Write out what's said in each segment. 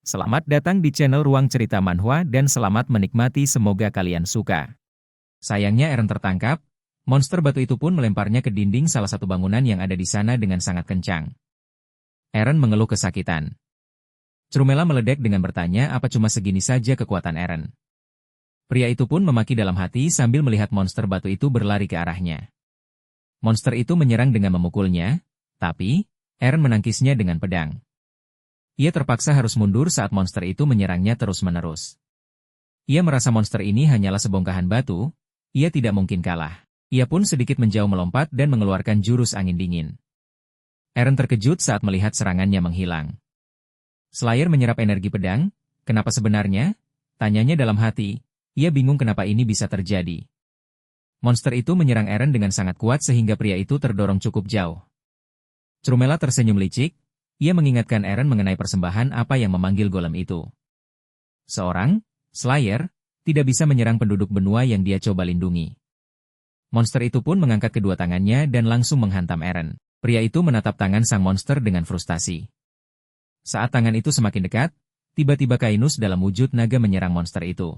Selamat datang di channel Ruang Cerita Manhwa dan selamat menikmati, semoga kalian suka. Sayangnya Eren tertangkap, monster batu itu pun melemparnya ke dinding salah satu bangunan yang ada di sana dengan sangat kencang. Eren mengeluh kesakitan. Crumela meledek dengan bertanya apa cuma segini saja kekuatan Eren. Pria itu pun memaki dalam hati sambil melihat monster batu itu berlari ke arahnya. Monster itu menyerang dengan memukulnya, tapi Eren menangkisnya dengan pedang. Ia terpaksa harus mundur saat monster itu menyerangnya terus-menerus. Ia merasa monster ini hanyalah sebongkahan batu, ia tidak mungkin kalah. Ia pun sedikit menjauh melompat dan mengeluarkan jurus angin dingin. Eren terkejut saat melihat serangannya menghilang. Slayer menyerap energi pedang, kenapa sebenarnya? Tanyanya dalam hati, ia bingung kenapa ini bisa terjadi. Monster itu menyerang Eren dengan sangat kuat sehingga pria itu terdorong cukup jauh. Crumela tersenyum licik. Ia mengingatkan Eren mengenai persembahan apa yang memanggil golem itu. Seorang, Slayer, tidak bisa menyerang penduduk benua yang dia coba lindungi. Monster itu pun mengangkat kedua tangannya dan langsung menghantam Eren. Pria itu menatap tangan sang monster dengan frustasi. Saat tangan itu semakin dekat, tiba-tiba Kainus dalam wujud naga menyerang monster itu.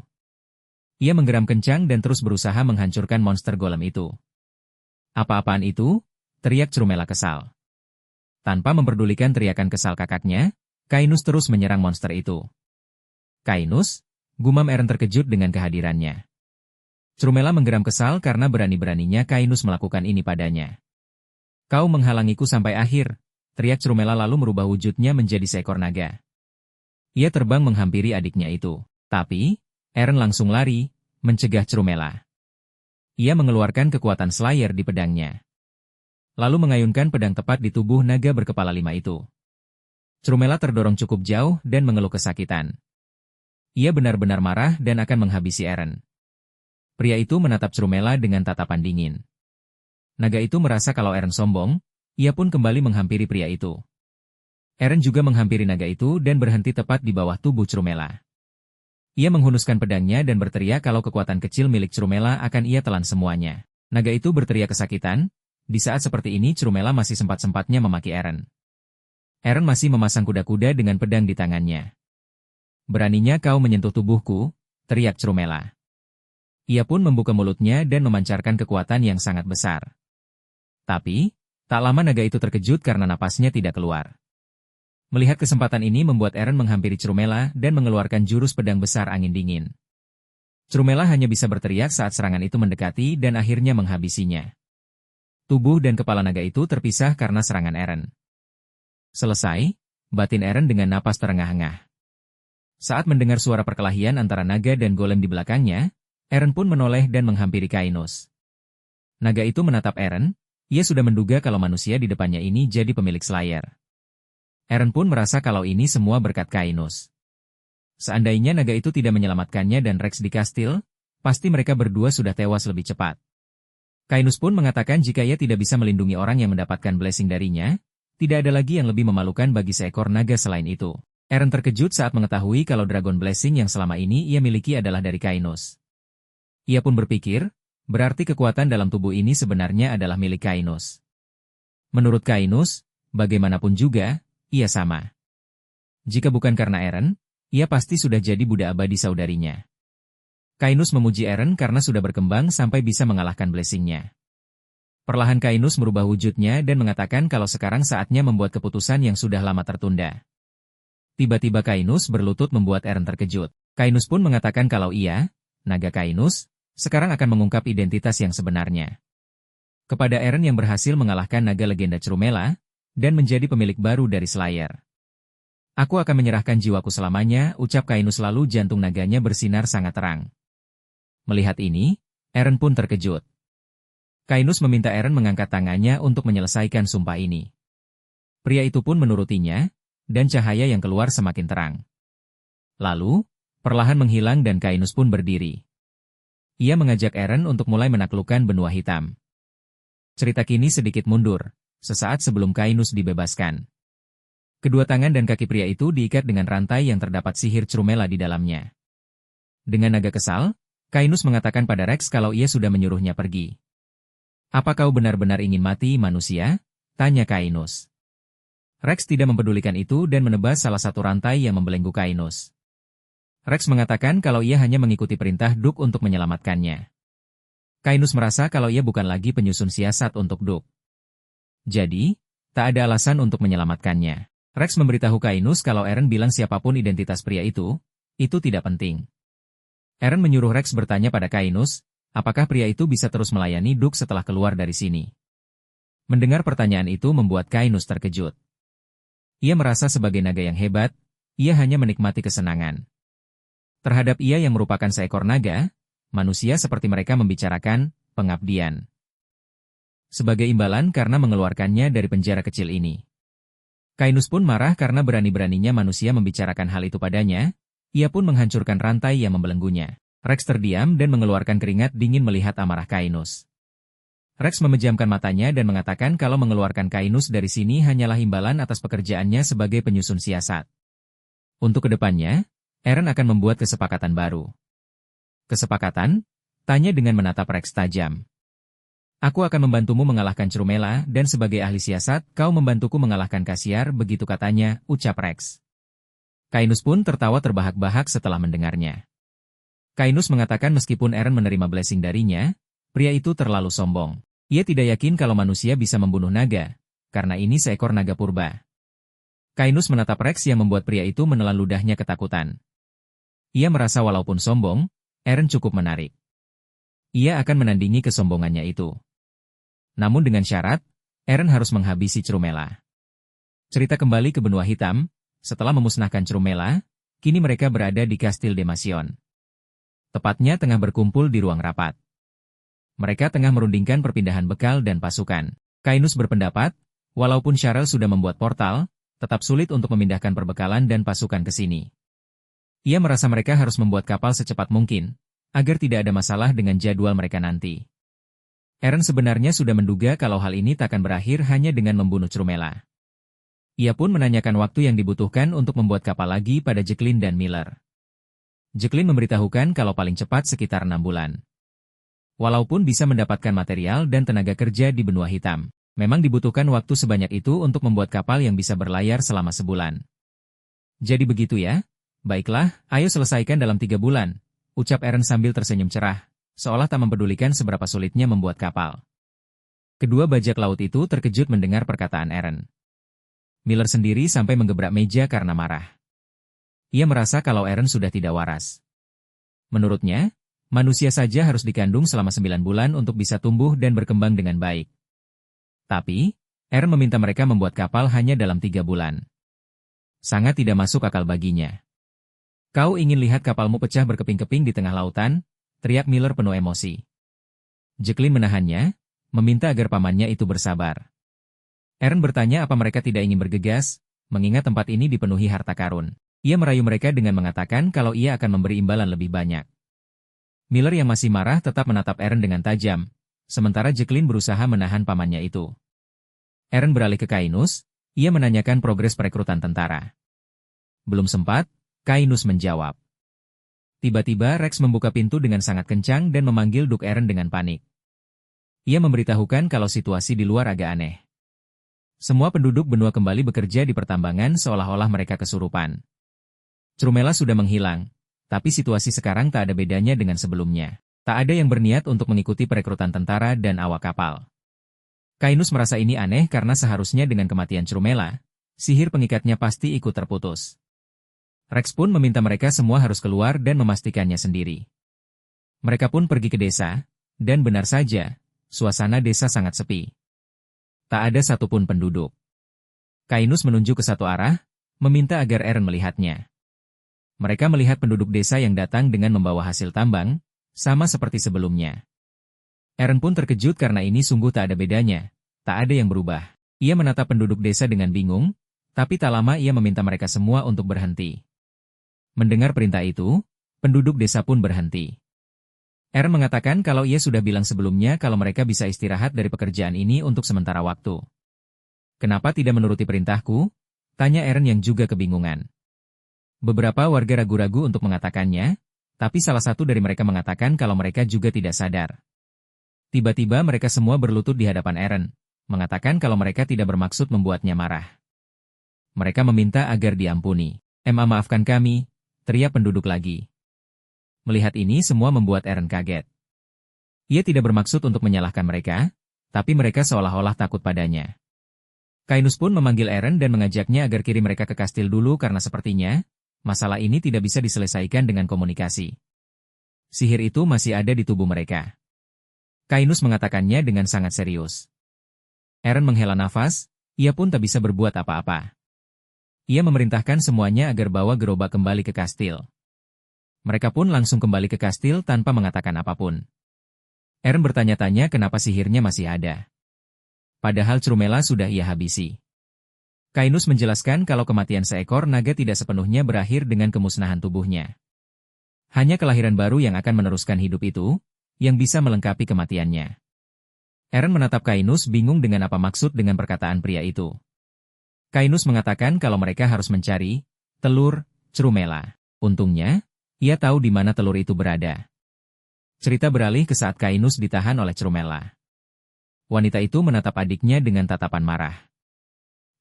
Ia menggeram kencang dan terus berusaha menghancurkan monster golem itu. Apa-apaan itu? Teriak Crumela kesal. Tanpa memperdulikan teriakan kesal kakaknya, Kainus terus menyerang monster itu. Kainus, gumam Eren terkejut dengan kehadirannya. Crumela menggeram kesal karena berani-beraninya Kainus melakukan ini padanya. Kau menghalangiku sampai akhir, teriak Crumela lalu merubah wujudnya menjadi seekor naga. Ia terbang menghampiri adiknya itu. Tapi, Eren langsung lari, mencegah Crumela. Ia mengeluarkan kekuatan Slayer di pedangnya. Lalu mengayunkan pedang tepat di tubuh naga berkepala 5 itu. Crumela terdorong cukup jauh dan mengeluh kesakitan. Ia benar-benar marah dan akan menghabisi Eren. Pria itu menatap Crumela dengan tatapan dingin. Naga itu merasa kalau Eren sombong, ia pun kembali menghampiri pria itu. Eren juga menghampiri naga itu dan berhenti tepat di bawah tubuh Crumela. Ia menghunuskan pedangnya dan berteriak kalau kekuatan kecil milik Crumela akan ia telan semuanya. Naga itu berteriak kesakitan. Di saat seperti ini Crumela masih sempat-sempatnya memaki Eren. Eren masih memasang kuda-kuda dengan pedang di tangannya. Beraninya kau menyentuh tubuhku, teriak Crumela. Ia pun membuka mulutnya dan memancarkan kekuatan yang sangat besar. Tapi, tak lama naga itu terkejut karena napasnya tidak keluar. Melihat kesempatan ini membuat Eren menghampiri Crumela dan mengeluarkan jurus pedang besar angin dingin. Crumela hanya bisa berteriak saat serangan itu mendekati dan akhirnya menghabisinya. Tubuh dan kepala naga itu terpisah karena serangan Eren. Selesai, batin Eren dengan napas terengah-engah. Saat mendengar suara perkelahian antara naga dan golem di belakangnya, Eren pun menoleh dan menghampiri Kainus. Naga itu menatap Eren, ia sudah menduga kalau manusia di depannya ini jadi pemilik Slayer. Eren pun merasa kalau ini semua berkat Kainus. Seandainya naga itu tidak menyelamatkannya dan Rex di kastil, pasti mereka berdua sudah tewas lebih cepat. Kainus pun mengatakan jika ia tidak bisa melindungi orang yang mendapatkan blessing darinya, tidak ada lagi yang lebih memalukan bagi seekor naga selain itu. Eren terkejut saat mengetahui kalau Dragon Blessing yang selama ini ia miliki adalah dari Kainus. Ia pun berpikir, berarti kekuatan dalam tubuh ini sebenarnya adalah milik Kainus. Menurut Kainus, bagaimanapun juga, ia sama. Jika bukan karena Eren, ia pasti sudah jadi budak abadi saudarinya. Kainus memuji Eren karena sudah berkembang sampai bisa mengalahkan blessingnya. Perlahan Kainus merubah wujudnya dan mengatakan kalau sekarang saatnya membuat keputusan yang sudah lama tertunda. Tiba-tiba Kainus berlutut membuat Eren terkejut. Kainus pun mengatakan kalau ia, naga Kainus, sekarang akan mengungkap identitas yang sebenarnya. Kepada Eren yang berhasil mengalahkan naga legenda Crumela, dan menjadi pemilik baru dari Slayer. Aku akan menyerahkan jiwaku selamanya, ucap Kainus lalu jantung naganya bersinar sangat terang. Melihat ini, Eren pun terkejut. Kainus meminta Eren mengangkat tangannya untuk menyelesaikan sumpah ini. Pria itu pun menurutinya, dan cahaya yang keluar semakin terang. Lalu, perlahan menghilang dan Kainus pun berdiri. Ia mengajak Eren untuk mulai menaklukkan benua hitam. Cerita kini sedikit mundur, sesaat sebelum Kainus dibebaskan. Kedua tangan dan kaki pria itu diikat dengan rantai yang terdapat sihir Crumela di dalamnya. Dengan naga kesal, Kainus mengatakan pada Rex kalau ia sudah menyuruhnya pergi. Apa kau benar-benar ingin mati, manusia? Tanya Kainus. Rex tidak mempedulikan itu dan menebas salah satu rantai yang membelenggu Kainus. Rex mengatakan kalau ia hanya mengikuti perintah Duke untuk menyelamatkannya. Kainus merasa kalau ia bukan lagi penyusun siasat untuk Duke. Jadi, tak ada alasan untuk menyelamatkannya. Rex memberitahu Kainus kalau Eren bilang siapapun identitas pria itu tidak penting. Eren menyuruh Rex bertanya pada Kainus, apakah pria itu bisa terus melayani Duke setelah keluar dari sini. Mendengar pertanyaan itu membuat Kainus terkejut. Ia merasa sebagai naga yang hebat, ia hanya menikmati kesenangan. Terhadap ia yang merupakan seekor naga, manusia seperti mereka membicarakan pengabdian. Sebagai imbalan karena mengeluarkannya dari penjara kecil ini. Kainus pun marah karena berani-beraninya manusia membicarakan hal itu padanya, ia pun menghancurkan rantai yang membelenggunya. Rex terdiam dan mengeluarkan keringat dingin melihat amarah Kainus. Rex memejamkan matanya dan mengatakan kalau mengeluarkan Kainus dari sini hanyalah imbalan atas pekerjaannya sebagai penyusun siasat. Untuk kedepannya, Eren akan membuat kesepakatan baru. Kesepakatan? Tanya dengan menatap Rex tajam. Aku akan membantumu mengalahkan Curumela dan sebagai ahli siasat, kau membantuku mengalahkan Cassiar, begitu katanya, ucap Rex. Kainus pun tertawa terbahak-bahak setelah mendengarnya. Kainus mengatakan meskipun Eren menerima blessing darinya, pria itu terlalu sombong. Ia tidak yakin kalau manusia bisa membunuh naga, karena ini seekor naga purba. Kainus menatap Rex yang membuat pria itu menelan ludahnya ketakutan. Ia merasa walaupun sombong, Eren cukup menarik. Ia akan menandingi kesombongannya itu. Namun dengan syarat, Eren harus menghabisi Curumela. Cerita kembali ke benua hitam, setelah memusnahkan Curumela, kini mereka berada di Kastil Demacion. Tepatnya tengah berkumpul di ruang rapat. Mereka tengah merundingkan perpindahan bekal dan pasukan. Kainus berpendapat, walaupun Sharel sudah membuat portal, tetap sulit untuk memindahkan perbekalan dan pasukan ke sini. Ia merasa mereka harus membuat kapal secepat mungkin, agar tidak ada masalah dengan jadwal mereka nanti. Eren sebenarnya sudah menduga kalau hal ini takkan berakhir hanya dengan membunuh Curumela. Ia pun menanyakan waktu yang dibutuhkan untuk membuat kapal lagi pada Jacqueline dan Miller. Jacqueline memberitahukan kalau paling cepat sekitar 6 bulan. Walaupun bisa mendapatkan material dan tenaga kerja di benua hitam, memang dibutuhkan waktu sebanyak itu untuk membuat kapal yang bisa berlayar selama sebulan. Jadi begitu ya? Baiklah, ayo selesaikan dalam 3 bulan, ucap Eren sambil tersenyum cerah, seolah tak mempedulikan seberapa sulitnya membuat kapal. Kedua bajak laut itu terkejut mendengar perkataan Eren. Miller sendiri sampai menggebrak meja karena marah. Ia merasa kalau Eren sudah tidak waras. Menurutnya, manusia saja harus dikandung selama 9 bulan untuk bisa tumbuh dan berkembang dengan baik. Tapi, Eren meminta mereka membuat kapal hanya dalam 3 bulan. Sangat tidak masuk akal baginya. Kau ingin lihat kapalmu pecah berkeping-keping di tengah lautan? Teriak Miller penuh emosi. Jacqueline menahannya, meminta agar pamannya itu bersabar. Eren bertanya apa mereka tidak ingin bergegas, mengingat tempat ini dipenuhi harta karun. Ia merayu mereka dengan mengatakan kalau ia akan memberi imbalan lebih banyak. Miller yang masih marah tetap menatap Eren dengan tajam, sementara Jacqueline berusaha menahan pamannya itu. Eren beralih ke Kainus, ia menanyakan progres perekrutan tentara. Belum sempat, Kainus menjawab. Tiba-tiba Rex membuka pintu dengan sangat kencang dan memanggil Duke Eren dengan panik. Ia memberitahukan kalau situasi di luar agak aneh. Semua penduduk benua kembali bekerja di pertambangan seolah-olah mereka kesurupan. Curumela sudah menghilang. Tapi situasi sekarang tak ada bedanya dengan sebelumnya. Tak ada yang berniat untuk mengikuti perekrutan tentara dan awak kapal. Kainus merasa ini aneh karena seharusnya dengan kematian Curumela, sihir pengikatnya pasti ikut terputus. Rex pun meminta mereka semua harus keluar dan memastikannya sendiri. Mereka pun pergi ke desa, dan benar saja, suasana desa sangat sepi. Tak ada satupun penduduk. Kainus menunjuk ke satu arah, meminta agar Eren melihatnya. Mereka melihat penduduk desa yang datang dengan membawa hasil tambang, sama seperti sebelumnya. Eren pun terkejut karena ini sungguh tak ada bedanya, tak ada yang berubah. Ia menatap penduduk desa dengan bingung, tapi tak lama ia meminta mereka semua untuk berhenti. Mendengar perintah itu, penduduk desa pun berhenti. Eren mengatakan kalau ia sudah bilang sebelumnya kalau mereka bisa istirahat dari pekerjaan ini untuk sementara waktu. Kenapa tidak menuruti perintahku? Tanya Eren yang juga kebingungan. Beberapa warga ragu-ragu untuk mengatakannya, tapi salah satu dari mereka mengatakan kalau mereka juga tidak sadar. Tiba-tiba mereka semua berlutut di hadapan Eren, mengatakan kalau mereka tidak bermaksud membuatnya marah. Mereka meminta agar diampuni. Maafkan kami, teriak penduduk lagi. Melihat ini semua membuat Eren kaget. Ia tidak bermaksud untuk menyalahkan mereka, tapi mereka seolah-olah takut padanya. Kainus pun memanggil Eren dan mengajaknya agar kirim mereka ke kastil dulu karena sepertinya, masalah ini tidak bisa diselesaikan dengan komunikasi. Sihir itu masih ada di tubuh mereka. Kainus mengatakannya dengan sangat serius. Eren menghela nafas, ia pun tak bisa berbuat apa-apa. Ia memerintahkan semuanya agar bawa gerobak kembali ke kastil. Mereka pun langsung kembali ke kastil tanpa mengatakan apapun. Eren bertanya-tanya kenapa sihirnya masih ada. Padahal Crumela sudah ia habisi. Kainus menjelaskan kalau kematian seekor naga tidak sepenuhnya berakhir dengan kemusnahan tubuhnya. Hanya kelahiran baru yang akan meneruskan hidup itu, yang bisa melengkapi kematiannya. Eren menatap Kainus bingung dengan apa maksud dengan perkataan pria itu. Kainus mengatakan kalau mereka harus mencari telur Crumela. Untungnya, ia tahu di mana telur itu berada. Cerita beralih ke saat Kainus ditahan oleh Crumela. Wanita itu menatap adiknya dengan tatapan marah.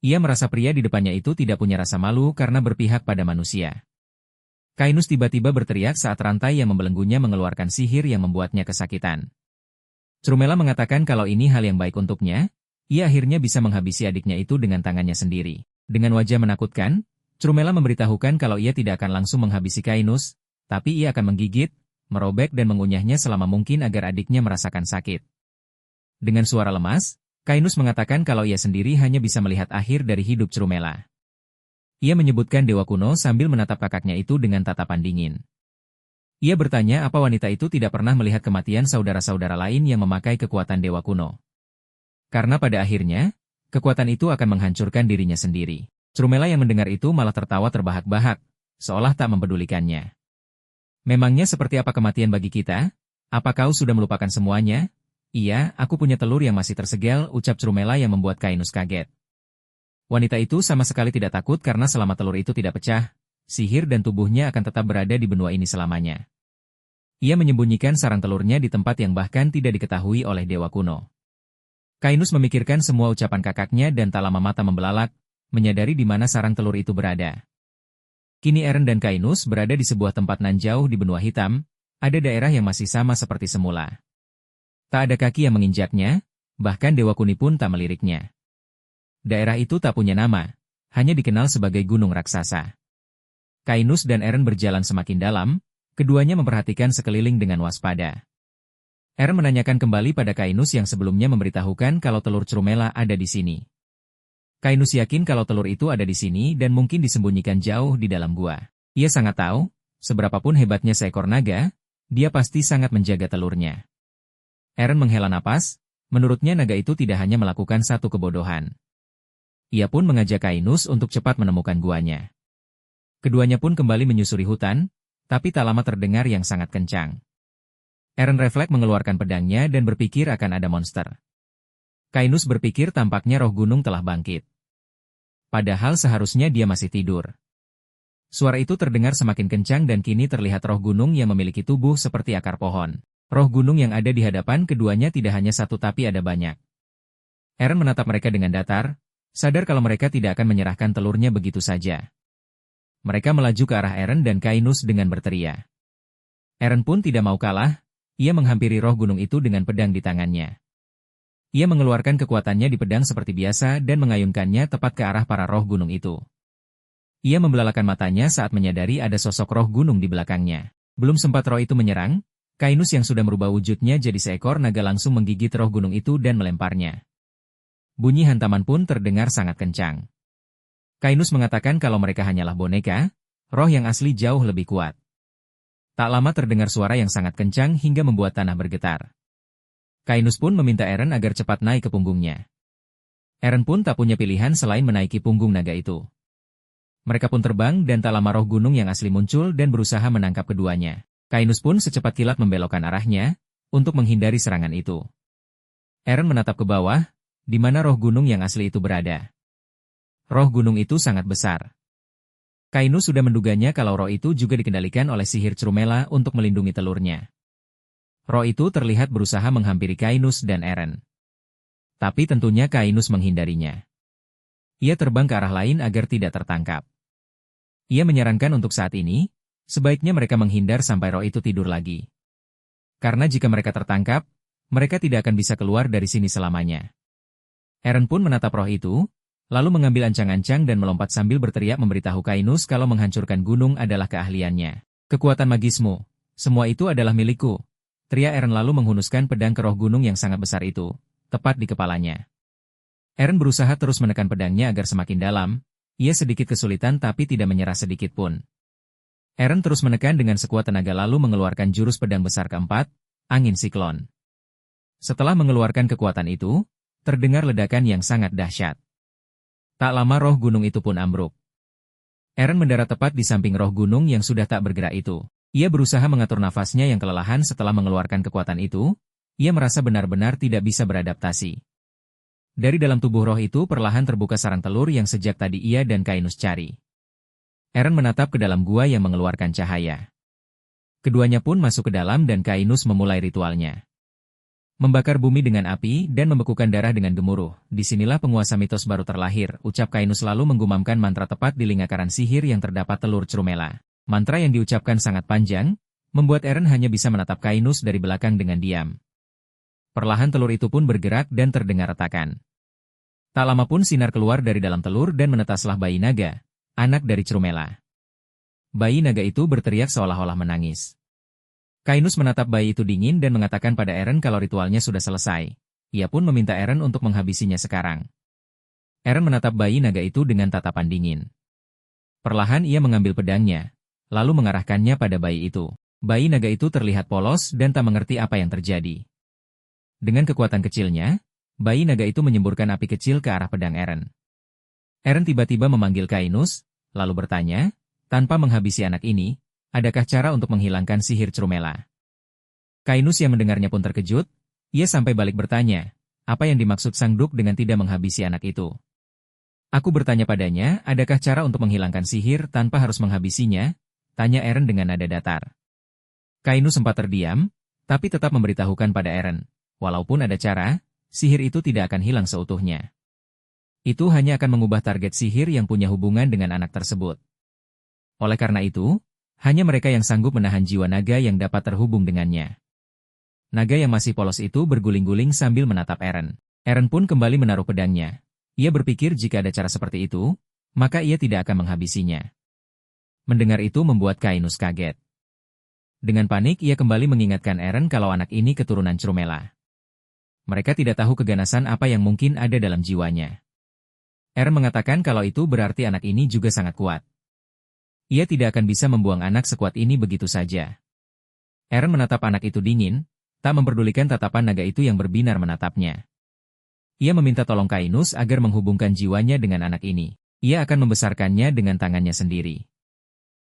Ia merasa pria di depannya itu tidak punya rasa malu karena berpihak pada manusia. Kainus tiba-tiba berteriak saat rantai yang membelenggunya mengeluarkan sihir yang membuatnya kesakitan. Crumela mengatakan kalau ini hal yang baik untuknya, ia akhirnya bisa menghabisi adiknya itu dengan tangannya sendiri. Dengan wajah menakutkan, Crumela memberitahukan kalau ia tidak akan langsung menghabisi Kainus, tapi ia akan menggigit, merobek dan mengunyahnya selama mungkin agar adiknya merasakan sakit. Dengan suara lemas, Kainus mengatakan kalau ia sendiri hanya bisa melihat akhir dari hidup Crumela. Ia menyebutkan dewa kuno sambil menatap kakaknya itu dengan tatapan dingin. Ia bertanya apa wanita itu tidak pernah melihat kematian saudara-saudara lain yang memakai kekuatan dewa kuno. Karena pada akhirnya, kekuatan itu akan menghancurkan dirinya sendiri. Crumela yang mendengar itu malah tertawa terbahak-bahak, seolah tak mempedulikannya. Memangnya seperti apa kematian bagi kita? Apa kau sudah melupakan semuanya? Iya, aku punya telur yang masih tersegel, ucap Crumela yang membuat Kainus kaget. Wanita itu sama sekali tidak takut karena selama telur itu tidak pecah, sihir dan tubuhnya akan tetap berada di benua ini selamanya. Ia menyembunyikan sarang telurnya di tempat yang bahkan tidak diketahui oleh dewa kuno. Kainus memikirkan semua ucapan kakaknya dan tak lama mata membelalak, menyadari di mana sarang telur itu berada. Kini Eren dan Kainus berada di sebuah tempat nan jauh di benua hitam, ada daerah yang masih sama seperti semula. Tak ada kaki yang menginjaknya, bahkan Dewa Kuni pun tak meliriknya. Daerah itu tak punya nama, hanya dikenal sebagai gunung raksasa. Kainus dan Eren berjalan semakin dalam, keduanya memperhatikan sekeliling dengan waspada. Eren menanyakan kembali pada Kainus yang sebelumnya memberitahukan kalau telur Crumela ada di sini. Kainus yakin kalau telur itu ada di sini dan mungkin disembunyikan jauh di dalam gua. Ia sangat tahu, seberapapun hebatnya seekor naga, dia pasti sangat menjaga telurnya. Eren menghela napas, menurutnya naga itu tidak hanya melakukan satu kebodohan. Ia pun mengajak Kainus untuk cepat menemukan guanya. Keduanya pun kembali menyusuri hutan, tapi tak lama terdengar yang sangat kencang. Eren refleks mengeluarkan pedangnya dan berpikir akan ada monster. Kainus berpikir tampaknya roh gunung telah bangkit. Padahal seharusnya dia masih tidur. Suara itu terdengar semakin kencang dan kini terlihat roh gunung yang memiliki tubuh seperti akar pohon. Roh gunung yang ada di hadapan keduanya tidak hanya satu tapi ada banyak. Eren menatap mereka dengan datar, sadar kalau mereka tidak akan menyerahkan telurnya begitu saja. Mereka melaju ke arah Eren dan Kainus dengan berteriak. Eren pun tidak mau kalah, ia menghampiri roh gunung itu dengan pedang di tangannya. Ia mengeluarkan kekuatannya di pedang seperti biasa dan mengayunkannya tepat ke arah para roh gunung itu. Ia membelalakan matanya saat menyadari ada sosok roh gunung di belakangnya. Belum sempat roh itu menyerang, Kainus yang sudah merubah wujudnya jadi seekor naga langsung menggigit roh gunung itu dan melemparnya. Bunyi hantaman pun terdengar sangat kencang. Kainus mengatakan kalau mereka hanyalah boneka, roh yang asli jauh lebih kuat. Tak lama terdengar suara yang sangat kencang hingga membuat tanah bergetar. Kainus pun meminta Eren agar cepat naik ke punggungnya. Eren pun tak punya pilihan selain menaiki punggung naga itu. Mereka pun terbang dan tak lama roh gunung yang asli muncul dan berusaha menangkap keduanya. Kainus pun secepat kilat membelokkan arahnya, untuk menghindari serangan itu. Eren menatap ke bawah, di mana roh gunung yang asli itu berada. Roh gunung itu sangat besar. Kainus sudah menduganya kalau roh itu juga dikendalikan oleh sihir Crumela untuk melindungi telurnya. Roh itu terlihat berusaha menghampiri Kainus dan Eren. Tapi tentunya Kainus menghindarinya. Ia terbang ke arah lain agar tidak tertangkap. Ia menyarankan untuk saat ini, sebaiknya mereka menghindar sampai roh itu tidur lagi. Karena jika mereka tertangkap, mereka tidak akan bisa keluar dari sini selamanya. Eren pun menatap roh itu, lalu mengambil ancang-ancang dan melompat sambil berteriak memberitahu Kainus kalau menghancurkan gunung adalah keahliannya. Kekuatan magismu, semua itu adalah milikku. Teriak Eren lalu menghunuskan pedang ke roh gunung yang sangat besar itu, tepat di kepalanya. Eren berusaha terus menekan pedangnya agar semakin dalam, ia sedikit kesulitan tapi tidak menyerah sedikit pun. Eren terus menekan dengan sekuat tenaga lalu mengeluarkan jurus pedang besar keempat, angin siklon. Setelah mengeluarkan kekuatan itu, terdengar ledakan yang sangat dahsyat. Tak lama roh gunung itu pun ambruk. Eren mendarat tepat di samping roh gunung yang sudah tak bergerak itu. Ia berusaha mengatur nafasnya yang kelelahan setelah mengeluarkan kekuatan itu, ia merasa benar-benar tidak bisa beradaptasi. Dari dalam tubuh roh itu perlahan terbuka sarang telur yang sejak tadi ia dan Kainus cari. Eren menatap ke dalam gua yang mengeluarkan cahaya. Keduanya pun masuk ke dalam dan Kainus memulai ritualnya. Membakar bumi dengan api dan membekukan darah dengan gemuruh, disinilah penguasa mitos baru terlahir, ucap Kainus lalu menggumamkan mantra tepat di lingkaran sihir yang terdapat telur Crumela. Mantra yang diucapkan sangat panjang, membuat Eren hanya bisa menatap Kainus dari belakang dengan diam. Perlahan telur itu pun bergerak dan terdengar retakan. Tak lama pun sinar keluar dari dalam telur dan menetaslah bayi naga, anak dari Crumela. Bayi naga itu berteriak seolah-olah menangis. Kainus menatap bayi itu dingin dan mengatakan pada Eren kalau ritualnya sudah selesai. Ia pun meminta Eren untuk menghabisinya sekarang. Eren menatap bayi naga itu dengan tatapan dingin. Perlahan ia mengambil pedangnya, lalu mengarahkannya pada bayi itu. Bayi naga itu terlihat polos dan tak mengerti apa yang terjadi. Dengan kekuatan kecilnya, bayi naga itu menyemburkan api kecil ke arah pedang Eren. Eren tiba-tiba memanggil Kainus, lalu bertanya, tanpa menghabisi anak ini, adakah cara untuk menghilangkan sihir Crumela? Kainus yang mendengarnya pun terkejut, ia sampai balik bertanya, apa yang dimaksud Sang Duk dengan tidak menghabisi anak itu? Aku bertanya padanya, adakah cara untuk menghilangkan sihir tanpa harus menghabisinya? Tanya Eren dengan nada datar. Kainus sempat terdiam, tapi tetap memberitahukan pada Eren. Walaupun ada cara, sihir itu tidak akan hilang seutuhnya. Itu hanya akan mengubah target sihir yang punya hubungan dengan anak tersebut. Oleh karena itu, hanya mereka yang sanggup menahan jiwa naga yang dapat terhubung dengannya. Naga yang masih polos itu berguling-guling sambil menatap Eren. Eren pun kembali menaruh pedangnya. Ia berpikir jika ada cara seperti itu, maka ia tidak akan menghabisinya. Mendengar itu membuat Kainus kaget. Dengan panik ia kembali mengingatkan Eren kalau anak ini keturunan Crumela. Mereka tidak tahu keganasan apa yang mungkin ada dalam jiwanya. Eren mengatakan kalau itu berarti anak ini juga sangat kuat. Ia tidak akan bisa membuang anak sekuat ini begitu saja. Eren menatap anak itu dingin, tak memperdulikan tatapan naga itu yang berbinar menatapnya. Ia meminta tolong Kainus agar menghubungkan jiwanya dengan anak ini. Ia akan membesarkannya dengan tangannya sendiri.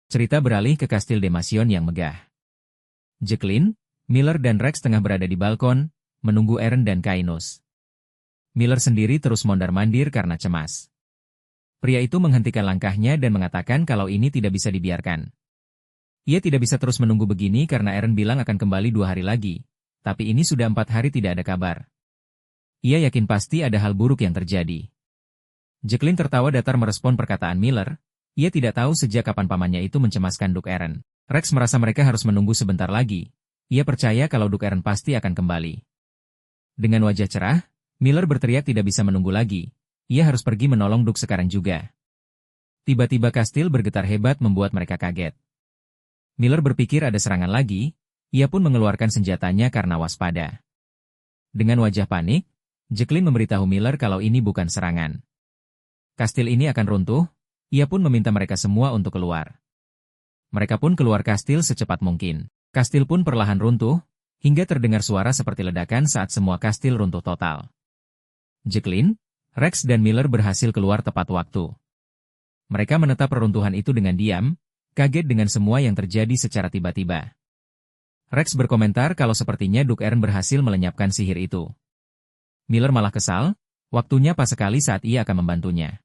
Cerita beralih ke kastil Demasion yang megah. Jacqueline, Miller dan Rex tengah berada di balkon, menunggu Eren dan Kainus. Miller sendiri terus mondar-mandir karena cemas. Pria itu menghentikan langkahnya dan mengatakan kalau ini tidak bisa dibiarkan. Ia tidak bisa terus menunggu begini karena Eren bilang akan kembali 2 hari lagi, tapi ini sudah 4 hari tidak ada kabar. Ia yakin pasti ada hal buruk yang terjadi. Jacqueline tertawa datar merespon perkataan Miller, ia tidak tahu sejak kapan pamannya itu mencemaskan Duk Eren. Rex merasa mereka harus menunggu sebentar lagi. Ia percaya kalau Duk Eren pasti akan kembali. Dengan wajah cerah, Miller berteriak tidak bisa menunggu lagi. Ia harus pergi menolong Duk sekarang juga. Tiba-tiba kastil bergetar hebat membuat mereka kaget. Miller berpikir ada serangan lagi, ia pun mengeluarkan senjatanya karena waspada. Dengan wajah panik, Jacqueline memberitahu Miller kalau ini bukan serangan. Kastil ini akan runtuh, ia pun meminta mereka semua untuk keluar. Mereka pun keluar kastil secepat mungkin. Kastil pun perlahan runtuh, hingga terdengar suara seperti ledakan saat semua kastil runtuh total. Jacqueline, Rex dan Miller berhasil keluar tepat waktu. Mereka menatap reruntuhan itu dengan diam, kaget dengan semua yang terjadi secara tiba-tiba. Rex berkomentar kalau sepertinya Duk Eren berhasil melenyapkan sihir itu. Miller malah kesal, waktunya pas sekali saat ia akan membantunya.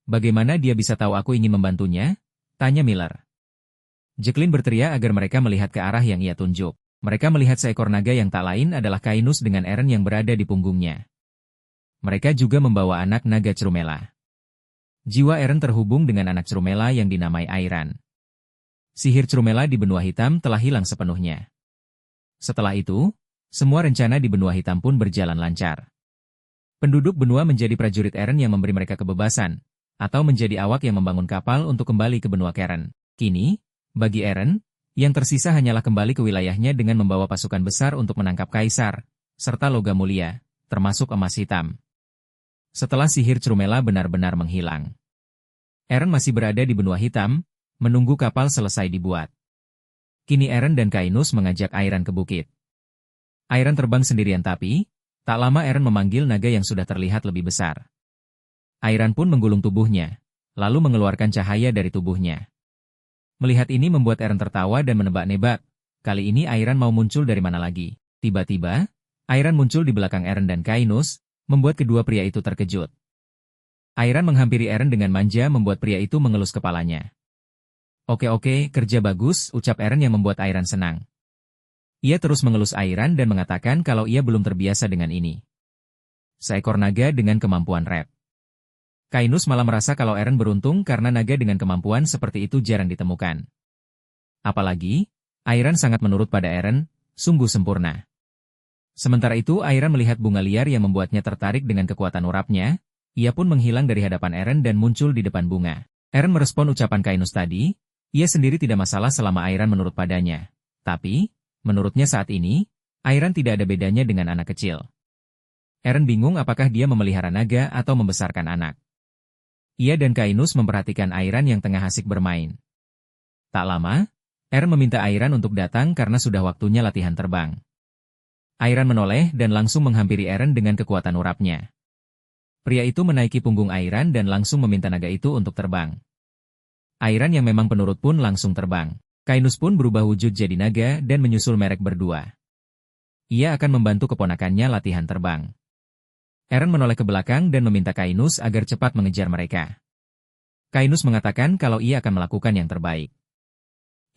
Bagaimana dia bisa tahu aku ingin membantunya? Tanya Miller. Jacqueline berteriak agar mereka melihat ke arah yang ia tunjuk. Mereka melihat seekor naga yang tak lain adalah Kainus dengan Eren yang berada di punggungnya. Mereka juga membawa anak naga Crumela. Jiwa Eren terhubung dengan anak Crumela yang dinamai Airan. Sihir Crumela di benua hitam telah hilang sepenuhnya. Setelah itu, semua rencana di benua hitam pun berjalan lancar. Penduduk benua menjadi prajurit Eren yang memberi mereka kebebasan, atau menjadi awak yang membangun kapal untuk kembali ke benua Keren. Kini, bagi Eren, yang tersisa hanyalah kembali ke wilayahnya dengan membawa pasukan besar untuk menangkap Kaisar, serta logam mulia, termasuk emas hitam. Setelah sihir Crumela benar-benar menghilang, Eren masih berada di benua hitam, menunggu kapal selesai dibuat. Kini Eren dan Kainus mengajak Airan ke bukit. Airan terbang sendirian tapi, tak lama Eren memanggil naga yang sudah terlihat lebih besar. Airan pun menggulung tubuhnya, lalu mengeluarkan cahaya dari tubuhnya. Melihat ini membuat Eren tertawa dan menebak-nebak, kali ini Airan mau muncul dari mana lagi. Tiba-tiba, Airan muncul di belakang Eren dan Kainus, membuat kedua pria itu terkejut. Airan menghampiri Eren dengan manja membuat pria itu mengelus kepalanya. Oke, kerja bagus, ucap Eren yang membuat Airan senang. Ia terus mengelus Airan dan mengatakan kalau ia belum terbiasa dengan ini. Seekor naga dengan kemampuan rap. Kainus malah merasa kalau Eren beruntung karena naga dengan kemampuan seperti itu jarang ditemukan. Apalagi, Airan sangat menurut pada Eren, sungguh sempurna. Sementara itu Airan melihat bunga liar yang membuatnya tertarik dengan kekuatan urapnya, ia pun menghilang dari hadapan Eren dan muncul di depan bunga. Eren merespon ucapan Kainus tadi, ia sendiri tidak masalah selama Airan menurut padanya. Tapi, menurutnya saat ini, Airan tidak ada bedanya dengan anak kecil. Eren bingung apakah dia memelihara naga atau membesarkan anak. Ia dan Kainus memperhatikan Airan yang tengah asik bermain. Tak lama, Eren meminta Airan untuk datang karena sudah waktunya latihan terbang. Airan menoleh dan langsung menghampiri Eren dengan kekuatan urapnya. Pria itu menaiki punggung Airan dan langsung meminta naga itu untuk terbang. Airan yang memang penurut pun langsung terbang. Kainus pun berubah wujud jadi naga dan menyusul mereka berdua. Ia akan membantu keponakannya latihan terbang. Eren menoleh ke belakang dan meminta Kainus agar cepat mengejar mereka. Kainus mengatakan kalau ia akan melakukan yang terbaik.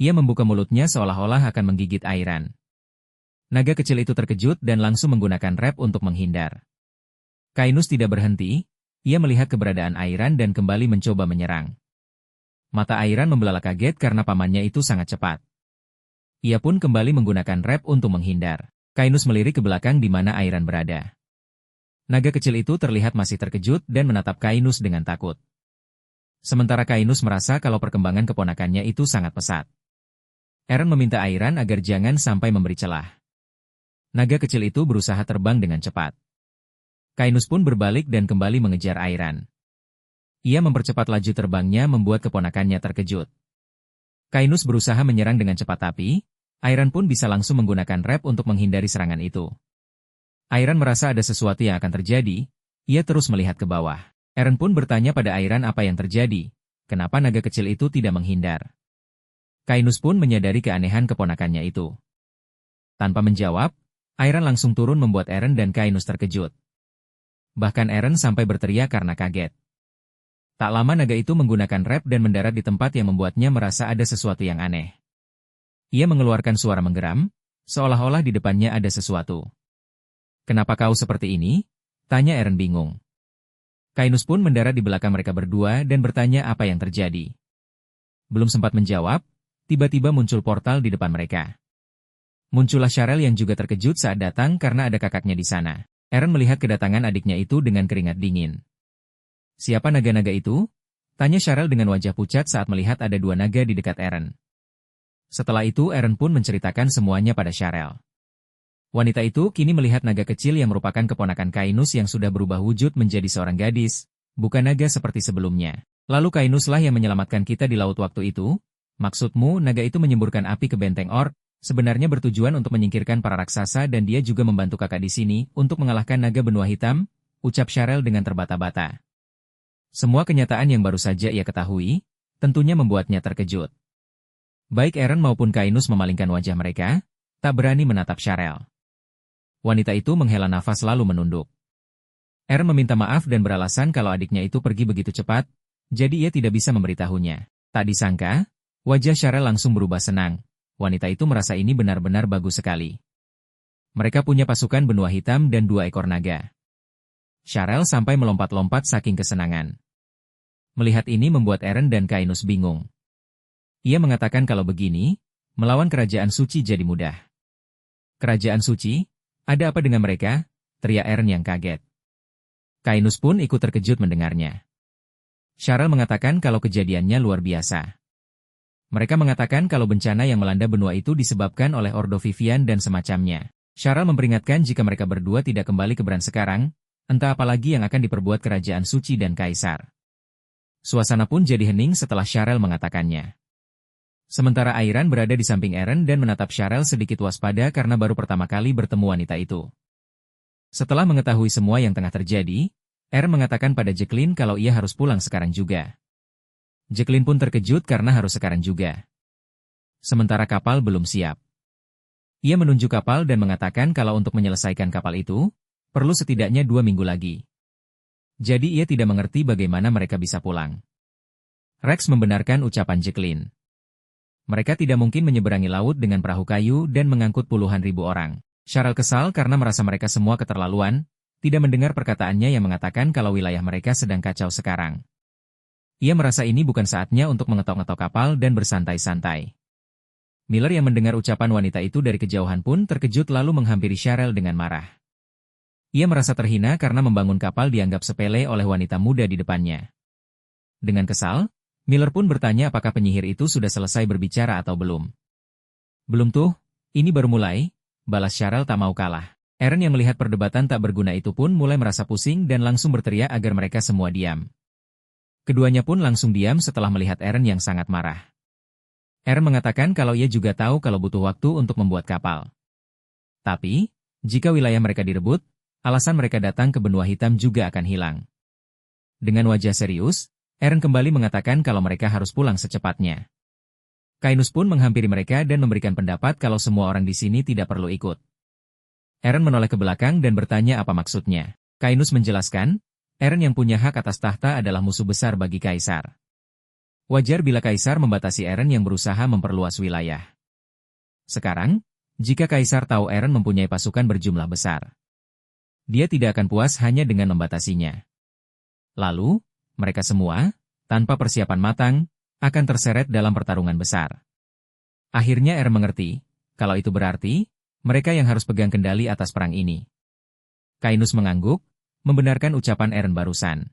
Ia membuka mulutnya seolah-olah akan menggigit Airan. Naga kecil itu terkejut dan langsung menggunakan rep untuk menghindar. Kainus tidak berhenti, ia melihat keberadaan Airan dan kembali mencoba menyerang. Mata Airan membelalak kaget karena pamannya itu sangat cepat. Ia pun kembali menggunakan rep untuk menghindar. Kainus melirik ke belakang di mana Airan berada. Naga kecil itu terlihat masih terkejut dan menatap Kainus dengan takut. Sementara Kainus merasa kalau perkembangan keponakannya itu sangat pesat. Eren meminta Airan agar jangan sampai memberi celah. Naga kecil itu berusaha terbang dengan cepat. Kainus pun berbalik dan kembali mengejar Airan. Ia mempercepat laju terbangnya membuat keponakannya terkejut. Kainus berusaha menyerang dengan cepat tapi, Airan pun bisa langsung menggunakan rep untuk menghindari serangan itu. Airan merasa ada sesuatu yang akan terjadi, ia terus melihat ke bawah. Eren pun bertanya pada Airan apa yang terjadi, kenapa naga kecil itu tidak menghindar. Kainus pun menyadari keanehan keponakannya itu. Tanpa menjawab, Airan langsung turun membuat Eren dan Kainus terkejut. Bahkan Eren sampai berteriak karena kaget. Tak lama naga itu menggunakan rep dan mendarat di tempat yang membuatnya merasa ada sesuatu yang aneh. Ia mengeluarkan suara menggeram, seolah-olah di depannya ada sesuatu. Kenapa kau seperti ini? Tanya Eren bingung. Kainus pun mendarat di belakang mereka berdua dan bertanya apa yang terjadi. Belum sempat menjawab, tiba-tiba muncul portal di depan mereka. Muncullah Sharel yang juga terkejut saat datang karena ada kakaknya di sana. Eren melihat kedatangan adiknya itu dengan keringat dingin. Siapa naga-naga itu? Tanya Sharel dengan wajah pucat saat melihat ada dua naga di dekat Eren. Setelah itu Eren pun menceritakan semuanya pada Sharel. Wanita itu kini melihat naga kecil yang merupakan keponakan Kainus yang sudah berubah wujud menjadi seorang gadis, bukan naga seperti sebelumnya. Lalu Kainuslah yang menyelamatkan kita di laut waktu itu? Maksudmu naga itu menyemburkan api ke benteng orc? Sebenarnya bertujuan untuk menyingkirkan para raksasa dan dia juga membantu kakak di sini untuk mengalahkan naga benua hitam, ucap Sharel dengan terbata-bata. Semua kenyataan yang baru saja ia ketahui, tentunya membuatnya terkejut. Baik Eren maupun Kainus memalingkan wajah mereka, tak berani menatap Sharel. Wanita itu menghela nafas lalu menunduk. Eren meminta maaf dan beralasan kalau adiknya itu pergi begitu cepat, jadi ia tidak bisa memberitahunya. Tak disangka, wajah Sharel langsung berubah senang. Wanita itu merasa ini benar-benar bagus sekali. Mereka punya pasukan benua hitam dan 2 ekor naga. Sharel sampai melompat-lompat saking kesenangan. Melihat ini membuat Eren dan Kainus bingung. Ia mengatakan kalau begini, melawan kerajaan suci jadi mudah. Kerajaan suci? Ada apa dengan mereka? Teriak Eren yang kaget. Kainus pun ikut terkejut mendengarnya. Syarel mengatakan kalau kejadiannya luar biasa. Mereka mengatakan kalau bencana yang melanda benua itu disebabkan oleh Ordo Vivian dan semacamnya. Syarel memperingatkan jika mereka berdua tidak kembali ke Bran sekarang, entah apalagi yang akan diperbuat kerajaan suci dan kaisar. Suasana pun jadi hening setelah Syarel mengatakannya. Sementara Airan berada di samping Eren dan menatap Syarel sedikit waspada karena baru pertama kali bertemu wanita itu. Setelah mengetahui semua yang tengah terjadi, Eren mengatakan pada Jacqueline kalau ia harus pulang sekarang juga. Jacqueline pun terkejut karena harus sekarang juga. Sementara kapal belum siap. Ia menunjuk kapal dan mengatakan kalau untuk menyelesaikan kapal itu, perlu setidaknya 2 minggu lagi. Jadi ia tidak mengerti bagaimana mereka bisa pulang. Rex membenarkan ucapan Jacqueline. Mereka tidak mungkin menyeberangi laut dengan perahu kayu dan mengangkut puluhan ribu orang. Syarel kesal karena merasa mereka semua keterlaluan, tidak mendengar perkataannya yang mengatakan kalau wilayah mereka sedang kacau sekarang. Ia merasa ini bukan saatnya untuk mengetok-ngetok kapal dan bersantai-santai. Miller yang mendengar ucapan wanita itu dari kejauhan pun terkejut lalu menghampiri Syarel dengan marah. Ia merasa terhina karena membangun kapal dianggap sepele oleh wanita muda di depannya. Dengan kesal, Miller pun bertanya apakah penyihir itu sudah selesai berbicara atau belum. Belum tuh, ini baru mulai, balas Syarel tak mau kalah. Eren yang melihat perdebatan tak berguna itu pun mulai merasa pusing dan langsung berteriak agar mereka semua diam. Keduanya pun langsung diam setelah melihat Eren yang sangat marah. Eren mengatakan kalau ia juga tahu kalau butuh waktu untuk membuat kapal. Tapi, jika wilayah mereka direbut, alasan mereka datang ke benua hitam juga akan hilang. Dengan wajah serius, Eren kembali mengatakan kalau mereka harus pulang secepatnya. Kainus pun menghampiri mereka dan memberikan pendapat kalau semua orang di sini tidak perlu ikut. Eren menoleh ke belakang dan bertanya apa maksudnya. Kainus menjelaskan, Eren yang punya hak atas tahta adalah musuh besar bagi Kaisar. Wajar bila Kaisar membatasi Eren yang berusaha memperluas wilayah. Sekarang, jika Kaisar tahu Eren mempunyai pasukan berjumlah besar, dia tidak akan puas hanya dengan membatasinya. Lalu, mereka semua, tanpa persiapan matang, akan terseret dalam pertarungan besar. Akhirnya Eren mengerti, kalau itu berarti, mereka yang harus pegang kendali atas perang ini. Kainus mengangguk, membenarkan ucapan Eren barusan.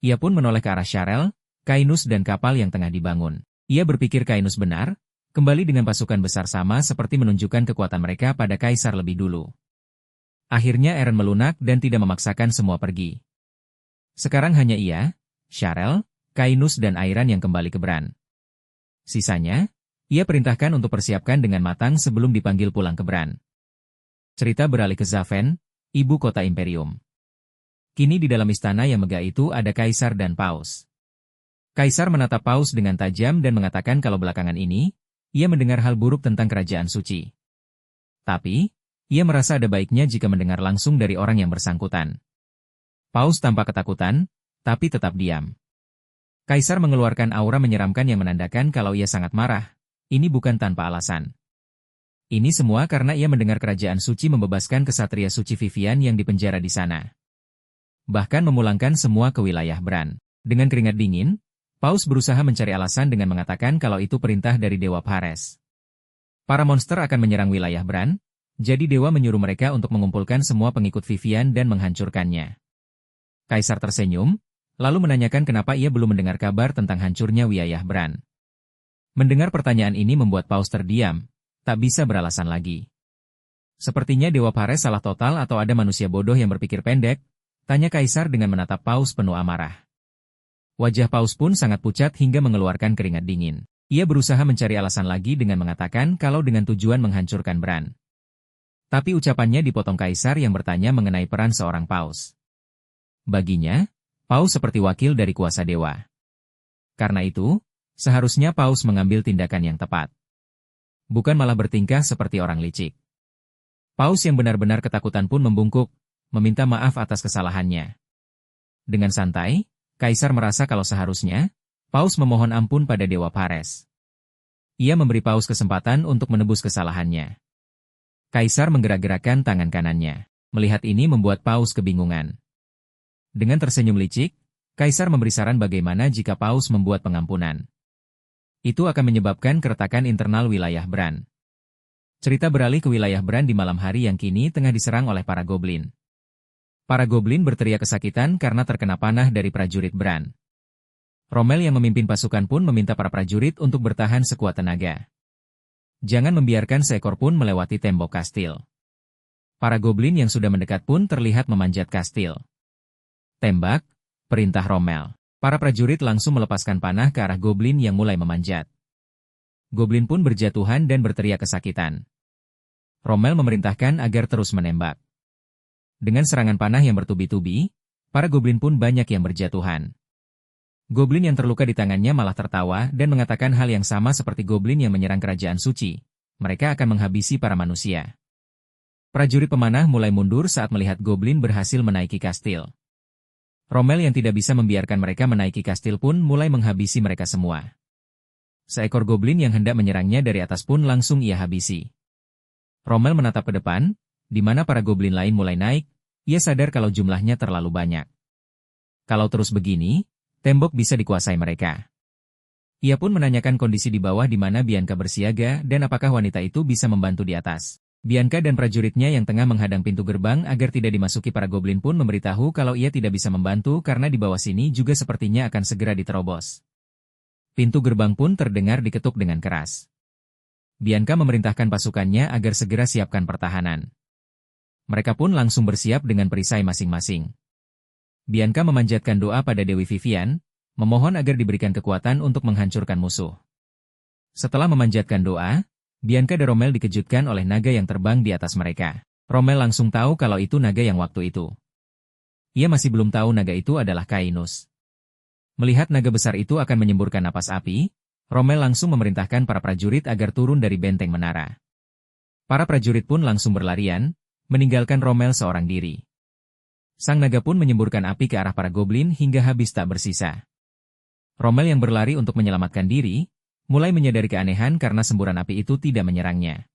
Ia pun menoleh ke arah Syarel, Kainus dan kapal yang tengah dibangun. Ia berpikir Kainus benar, kembali dengan pasukan besar sama seperti menunjukkan kekuatan mereka pada Kaisar lebih dulu. Akhirnya Eren melunak dan tidak memaksakan semua pergi. Sekarang hanya ia, Syarel, Kainus dan Airan yang kembali ke Bran. Sisanya, ia perintahkan untuk persiapkan dengan matang sebelum dipanggil pulang ke Bran. Cerita beralih ke Zaven, ibu kota Imperium. Kini di dalam istana yang megah itu ada Kaisar dan Paus. Kaisar menatap Paus dengan tajam dan mengatakan kalau belakangan ini, ia mendengar hal buruk tentang kerajaan suci. Tapi, ia merasa ada baiknya jika mendengar langsung dari orang yang bersangkutan. Paus tampak ketakutan, tapi tetap diam. Kaisar mengeluarkan aura menyeramkan yang menandakan kalau ia sangat marah. Ini bukan tanpa alasan. Ini semua karena ia mendengar kerajaan suci membebaskan kesatria suci Vivian yang dipenjara di sana. Bahkan memulangkan semua ke wilayah Bran. Dengan keringat dingin, Paus berusaha mencari alasan dengan mengatakan kalau itu perintah dari Dewa Phares. Para monster akan menyerang wilayah Bran, jadi Dewa menyuruh mereka untuk mengumpulkan semua pengikut Vivian dan menghancurkannya. Kaisar tersenyum, lalu menanyakan kenapa ia belum mendengar kabar tentang hancurnya wilayah Bran. Mendengar pertanyaan ini membuat Paus terdiam, tak bisa beralasan lagi. Sepertinya Dewa Phares salah total atau ada manusia bodoh yang berpikir pendek, tanya Kaisar dengan menatap Paus penuh amarah. Wajah Paus pun sangat pucat hingga mengeluarkan keringat dingin. Ia berusaha mencari alasan lagi dengan mengatakan kalau dengan tujuan menghancurkan Bran. Tapi ucapannya dipotong Kaisar yang bertanya mengenai peran seorang Paus. Baginya, Paus seperti wakil dari kuasa dewa. Karena itu, seharusnya Paus mengambil tindakan yang tepat. Bukan malah bertingkah seperti orang licik. Paus yang benar-benar ketakutan pun membungkuk, meminta maaf atas kesalahannya. Dengan santai, Kaisar merasa kalau seharusnya, Paus memohon ampun pada Dewa Phares. Ia memberi Paus kesempatan untuk menebus kesalahannya. Kaisar menggerak-gerakkan tangan kanannya. Melihat ini membuat Paus kebingungan. Dengan tersenyum licik, Kaisar memberi saran bagaimana jika Paus membuat pengampunan. Itu akan menyebabkan keretakan internal wilayah Bran. Cerita beralih ke wilayah Bran di malam hari yang kini tengah diserang oleh para goblin. Para goblin berteriak kesakitan karena terkena panah dari prajurit Bran. Rommel yang memimpin pasukan pun meminta para prajurit untuk bertahan sekuat tenaga. Jangan membiarkan seekor pun melewati tembok kastil. Para goblin yang sudah mendekat pun terlihat memanjat kastil. Tembak, perintah Rommel. Para prajurit langsung melepaskan panah ke arah goblin yang mulai memanjat. Goblin pun berjatuhan dan berteriak kesakitan. Rommel memerintahkan agar terus menembak. Dengan serangan panah yang bertubi-tubi, para goblin pun banyak yang berjatuhan. Goblin yang terluka di tangannya malah tertawa dan mengatakan hal yang sama seperti goblin yang menyerang kerajaan suci. Mereka akan menghabisi para manusia. Prajurit pemanah mulai mundur saat melihat goblin berhasil menaiki kastil. Rommel yang tidak bisa membiarkan mereka menaiki kastil pun mulai menghabisi mereka semua. Seekor goblin yang hendak menyerangnya dari atas pun langsung ia habisi. Rommel menatap ke depan, di mana para goblin lain mulai naik, ia sadar kalau jumlahnya terlalu banyak. Kalau terus begini, tembok bisa dikuasai mereka. Ia pun menanyakan kondisi di bawah di mana Bianca bersiaga dan apakah wanita itu bisa membantu di atas. Bianca dan prajuritnya yang tengah menghadang pintu gerbang agar tidak dimasuki para goblin pun memberitahu kalau ia tidak bisa membantu karena di bawah sini juga sepertinya akan segera diterobos. Pintu gerbang pun terdengar diketuk dengan keras. Bianca memerintahkan pasukannya agar segera siapkan pertahanan. Mereka pun langsung bersiap dengan perisai masing-masing. Bianca memanjatkan doa pada Dewi Vivian, memohon agar diberikan kekuatan untuk menghancurkan musuh. Setelah memanjatkan doa, Bianca dan Rommel dikejutkan oleh naga yang terbang di atas mereka. Rommel langsung tahu kalau itu naga yang waktu itu. Ia masih belum tahu naga itu adalah Cainus. Melihat naga besar itu akan menyemburkan napas api, Rommel langsung memerintahkan para prajurit agar turun dari benteng menara. Para prajurit pun langsung berlarian, meninggalkan Rommel seorang diri. Sang naga pun menyemburkan api ke arah para goblin hingga habis tak bersisa. Rommel yang berlari untuk menyelamatkan diri, mulai menyadari keanehan karena semburan api itu tidak menyerangnya.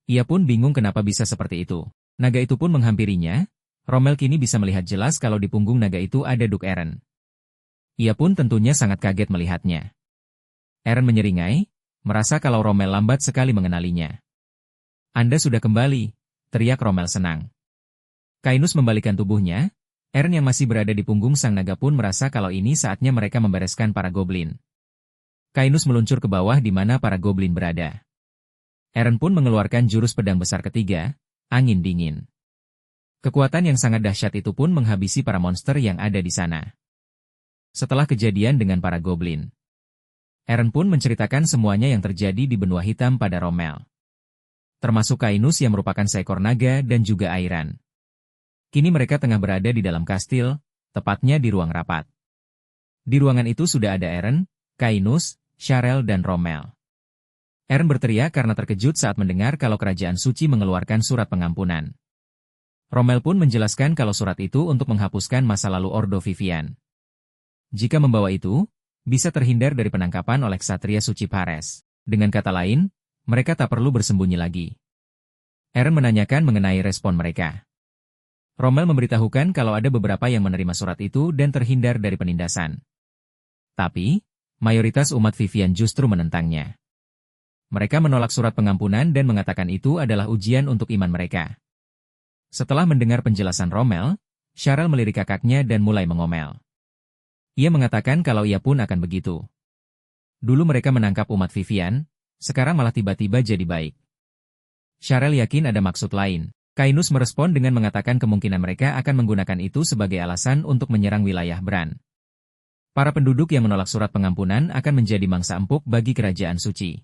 Ia pun bingung kenapa bisa seperti itu. Naga itu pun menghampirinya. Rommel kini bisa melihat jelas kalau di punggung naga itu ada Duk Eren. Ia pun tentunya sangat kaget melihatnya. Eren menyeringai, merasa kalau Rommel lambat sekali mengenalinya. "Anda sudah kembali," teriak Rommel senang. Cainus membalikkan tubuhnya. Eren yang masih berada di punggung sang naga pun merasa kalau ini saatnya mereka membereskan para goblin. Cainus meluncur ke bawah di mana para goblin berada. Eren pun mengeluarkan jurus pedang besar ketiga, angin dingin. Kekuatan yang sangat dahsyat itu pun menghabisi para monster yang ada di sana. Setelah kejadian dengan para goblin, Eren pun menceritakan semuanya yang terjadi di benua hitam pada Rommel. Termasuk Cainus yang merupakan seekor naga dan juga Airan. Kini mereka tengah berada di dalam kastil, tepatnya di ruang rapat. Di ruangan itu sudah ada Eren, Cainus, Sharel dan Rommel. Eren berteriak karena terkejut saat mendengar kalau kerajaan suci mengeluarkan surat pengampunan. Rommel pun menjelaskan kalau surat itu untuk menghapuskan masa lalu Ordo Vivian. Jika membawa itu, bisa terhindar dari penangkapan oleh ksatria suci Phares. Dengan kata lain, mereka tak perlu bersembunyi lagi. Eren menanyakan mengenai respon mereka. Rommel memberitahukan kalau ada beberapa yang menerima surat itu dan terhindar dari penindasan. Tapi, mayoritas umat Vivian justru menentangnya. Mereka menolak surat pengampunan dan mengatakan itu adalah ujian untuk iman mereka. Setelah mendengar penjelasan Rommel, Sharel melirik kakaknya dan mulai mengomel. Ia mengatakan kalau ia pun akan begitu. Dulu mereka menangkap umat Vivian, sekarang malah tiba-tiba jadi baik. Sharel yakin ada maksud lain. Cainus merespon dengan mengatakan kemungkinan mereka akan menggunakan itu sebagai alasan untuk menyerang wilayah Bran. Para penduduk yang menolak surat pengampunan akan menjadi mangsa empuk bagi kerajaan suci.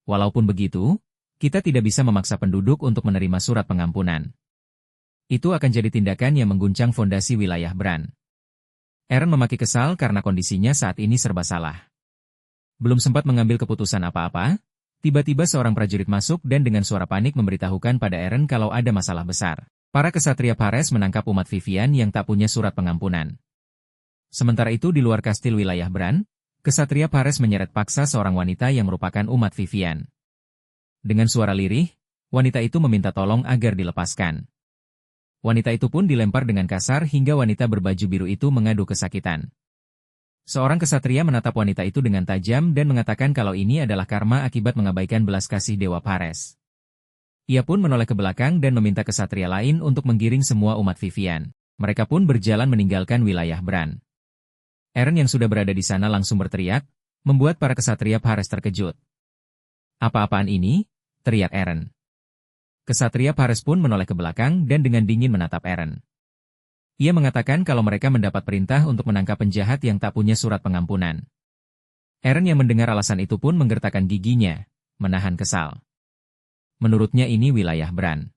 Walaupun begitu, kita tidak bisa memaksa penduduk untuk menerima surat pengampunan. Itu akan jadi tindakan yang mengguncang fondasi wilayah Bran. Eren memaki kesal karena kondisinya saat ini serba salah. Belum sempat mengambil keputusan apa-apa, tiba-tiba seorang prajurit masuk dan dengan suara panik memberitahukan pada Eren kalau ada masalah besar. Para ksatria Phares menangkap umat Vivian yang tak punya surat pengampunan. Sementara itu di luar kastil wilayah Bran, ksatria Phares menyeret paksa seorang wanita yang merupakan umat Vivian. Dengan suara lirih, wanita itu meminta tolong agar dilepaskan. Wanita itu pun dilempar dengan kasar hingga wanita berbaju biru itu mengadu kesakitan. Seorang kesatria menatap wanita itu dengan tajam dan mengatakan kalau ini adalah karma akibat mengabaikan belas kasih Dewa Pares. Ia pun menoleh ke belakang dan meminta kesatria lain untuk menggiring semua umat Vivian. Mereka pun berjalan meninggalkan wilayah Bran. Eren yang sudah berada di sana langsung berteriak, membuat para kesatria Pares terkejut. "Apa-apaan ini?" teriak Eren. Kesatria Pares pun menoleh ke belakang dan dengan dingin menatap Eren. Ia mengatakan kalau mereka mendapat perintah untuk menangkap penjahat yang tak punya surat pengampunan. Eren yang mendengar alasan itu pun menggertakkan giginya, menahan kesal. Menurutnya ini wilayah Bran.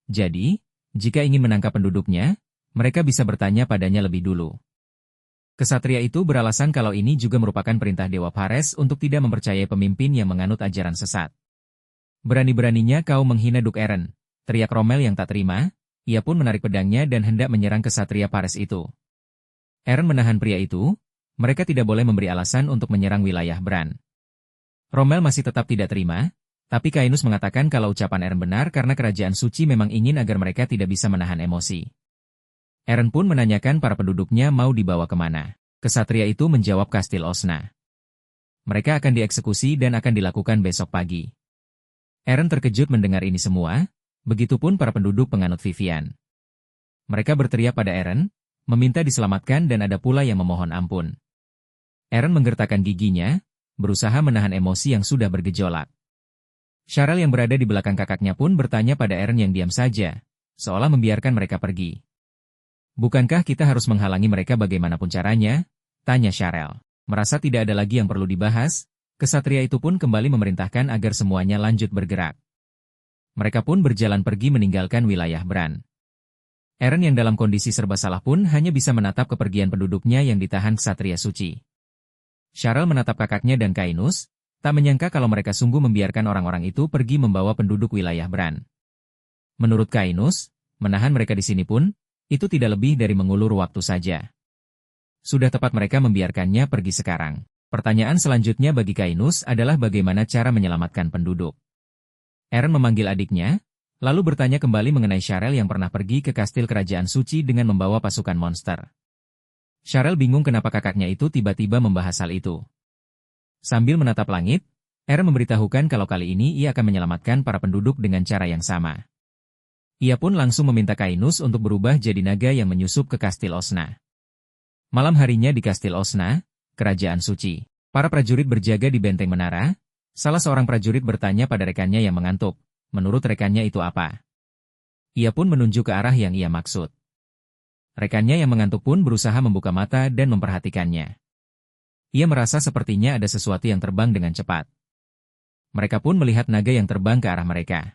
Jadi, jika ingin menangkap penduduknya, mereka bisa bertanya padanya lebih dulu. Kesatria itu beralasan kalau ini juga merupakan perintah Dewa Pares untuk tidak mempercayai pemimpin yang menganut ajaran sesat. "Berani-beraninya kau menghina Duk Eren," teriak Rommel yang tak terima, ia pun menarik pedangnya dan hendak menyerang kesatria Pares itu. Eren menahan pria itu, mereka tidak boleh memberi alasan untuk menyerang wilayah Bran. Rommel masih tetap tidak terima, tapi Kainus mengatakan kalau ucapan Eren benar karena kerajaan suci memang ingin agar mereka tidak bisa menahan emosi. Eren pun menanyakan para penduduknya mau dibawa kemana. Kesatria itu menjawab Kastil Osna. Mereka akan dieksekusi dan akan dilakukan besok pagi. Eren terkejut mendengar ini semua, begitupun para penduduk penganut Vivian. Mereka berteriak pada Eren, meminta diselamatkan dan ada pula yang memohon ampun. Eren menggertakkan giginya, berusaha menahan emosi yang sudah bergejolak. Sharel yang berada di belakang kakaknya pun bertanya pada Eren yang diam saja, seolah membiarkan mereka pergi. "Bukankah kita harus menghalangi mereka bagaimanapun caranya?" tanya Sharel. Merasa tidak ada lagi yang perlu dibahas, kesatria itu pun kembali memerintahkan agar semuanya lanjut bergerak. Mereka pun berjalan pergi meninggalkan wilayah Bran. Eren yang dalam kondisi serba salah pun hanya bisa menatap kepergian penduduknya yang ditahan kesatria suci. Sharel menatap kakaknya dan Kainus, tak menyangka kalau mereka sungguh membiarkan orang-orang itu pergi membawa penduduk wilayah Bran. Menurut Kainus, menahan mereka di sini pun, itu tidak lebih dari mengulur waktu saja. Sudah tepat mereka membiarkannya pergi sekarang. Pertanyaan selanjutnya bagi Kainus adalah bagaimana cara menyelamatkan penduduk. Eren memanggil adiknya, lalu bertanya kembali mengenai Sharel yang pernah pergi ke kastil kerajaan suci dengan membawa pasukan monster. Sharel bingung kenapa kakaknya itu tiba-tiba membahas hal itu. Sambil menatap langit, Eren memberitahukan kalau kali ini ia akan menyelamatkan para penduduk dengan cara yang sama. Ia pun langsung meminta Kainus untuk berubah jadi naga yang menyusup ke Kastil Osna. Malam harinya di Kastil Osna, kerajaan suci. Para prajurit berjaga di benteng menara. Salah seorang prajurit bertanya pada rekannya yang mengantuk. Menurut rekannya itu apa? Ia pun menunjuk ke arah yang ia maksud. Rekannya yang mengantuk pun berusaha membuka mata dan memperhatikannya. Ia merasa sepertinya ada sesuatu yang terbang dengan cepat. Mereka pun melihat naga yang terbang ke arah mereka.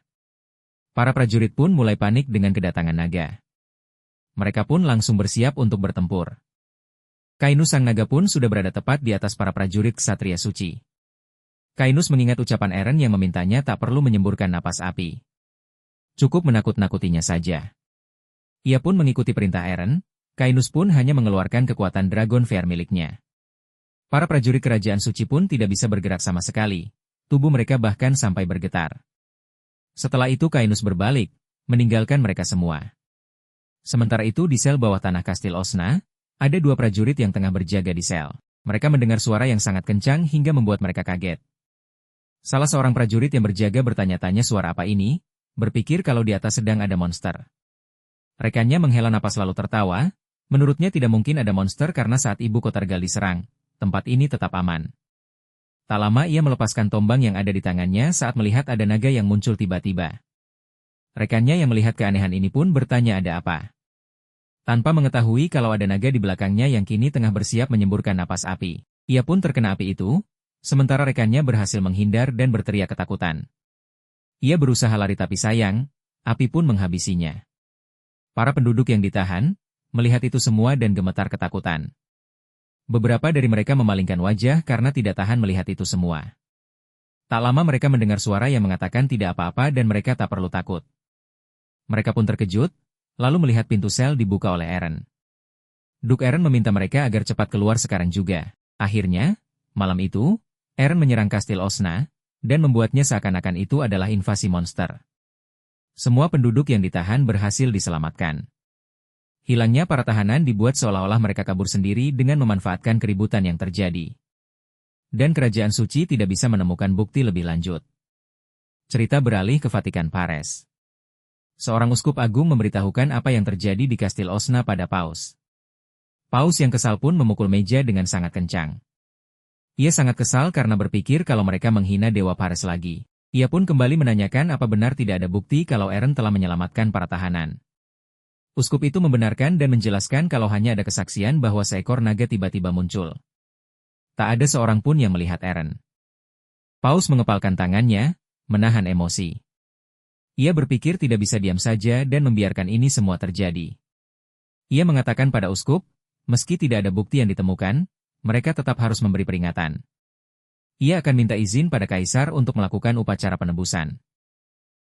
Para prajurit pun mulai panik dengan kedatangan naga. Mereka pun langsung bersiap untuk bertempur. Kainus sang naga pun sudah berada tepat di atas para prajurit ksatria suci. Kainus mengingat ucapan Eren yang memintanya tak perlu menyemburkan napas api. Cukup menakut-nakutinya saja. Ia pun mengikuti perintah Eren, Kainus pun hanya mengeluarkan kekuatan Dragon Fair miliknya. Para prajurit kerajaan suci pun tidak bisa bergerak sama sekali, tubuh mereka bahkan sampai bergetar. Setelah itu Kainus berbalik, meninggalkan mereka semua. Sementara itu di sel bawah tanah Kastil Osna, ada dua prajurit yang tengah berjaga di sel. Mereka mendengar suara yang sangat kencang hingga membuat mereka kaget. Salah seorang prajurit yang berjaga bertanya-tanya suara apa ini, berpikir kalau di atas sedang ada monster. Rekannya menghela napas lalu tertawa, menurutnya tidak mungkin ada monster karena saat ibu kota Gal diserang, tempat ini tetap aman. Tak lama ia melepaskan tombang yang ada di tangannya saat melihat ada naga yang muncul tiba-tiba. Rekannya yang melihat keanehan ini pun bertanya ada apa. Tanpa mengetahui kalau ada naga di belakangnya yang kini tengah bersiap menyemburkan napas api. Ia pun terkena api itu, sementara rekannya berhasil menghindar dan berteriak ketakutan. Ia berusaha lari tapi sayang, api pun menghabisinya. Para penduduk yang ditahan, melihat itu semua dan gemetar ketakutan. Beberapa dari mereka memalingkan wajah karena tidak tahan melihat itu semua. Tak lama mereka mendengar suara yang mengatakan tidak apa-apa dan mereka tak perlu takut. Mereka pun terkejut, lalu melihat pintu sel dibuka oleh Eren. Duk Eren meminta mereka agar cepat keluar sekarang juga. Akhirnya, malam itu, Eren menyerang Kastil Osna, dan membuatnya seakan-akan itu adalah invasi monster. Semua penduduk yang ditahan berhasil diselamatkan. Hilangnya para tahanan dibuat seolah-olah mereka kabur sendiri dengan memanfaatkan keributan yang terjadi. Dan kerajaan suci tidak bisa menemukan bukti lebih lanjut. Cerita beralih ke Vatikan Paris. Seorang uskup agung memberitahukan apa yang terjadi di Kastil Osna pada Paus. Paus yang kesal pun memukul meja dengan sangat kencang. Ia sangat kesal karena berpikir kalau mereka menghina Dewa Paris lagi. Ia pun kembali menanyakan apa benar tidak ada bukti kalau Eren telah menyelamatkan para tahanan. Uskup itu membenarkan dan menjelaskan kalau hanya ada kesaksian bahwa seekor naga tiba-tiba muncul. Tak ada seorang pun yang melihat Eren. Paus mengepalkan tangannya, menahan emosi. Ia berpikir tidak bisa diam saja dan membiarkan ini semua terjadi. Ia mengatakan pada uskup, meski tidak ada bukti yang ditemukan, mereka tetap harus memberi peringatan. Ia akan minta izin pada kaisar untuk melakukan upacara penebusan.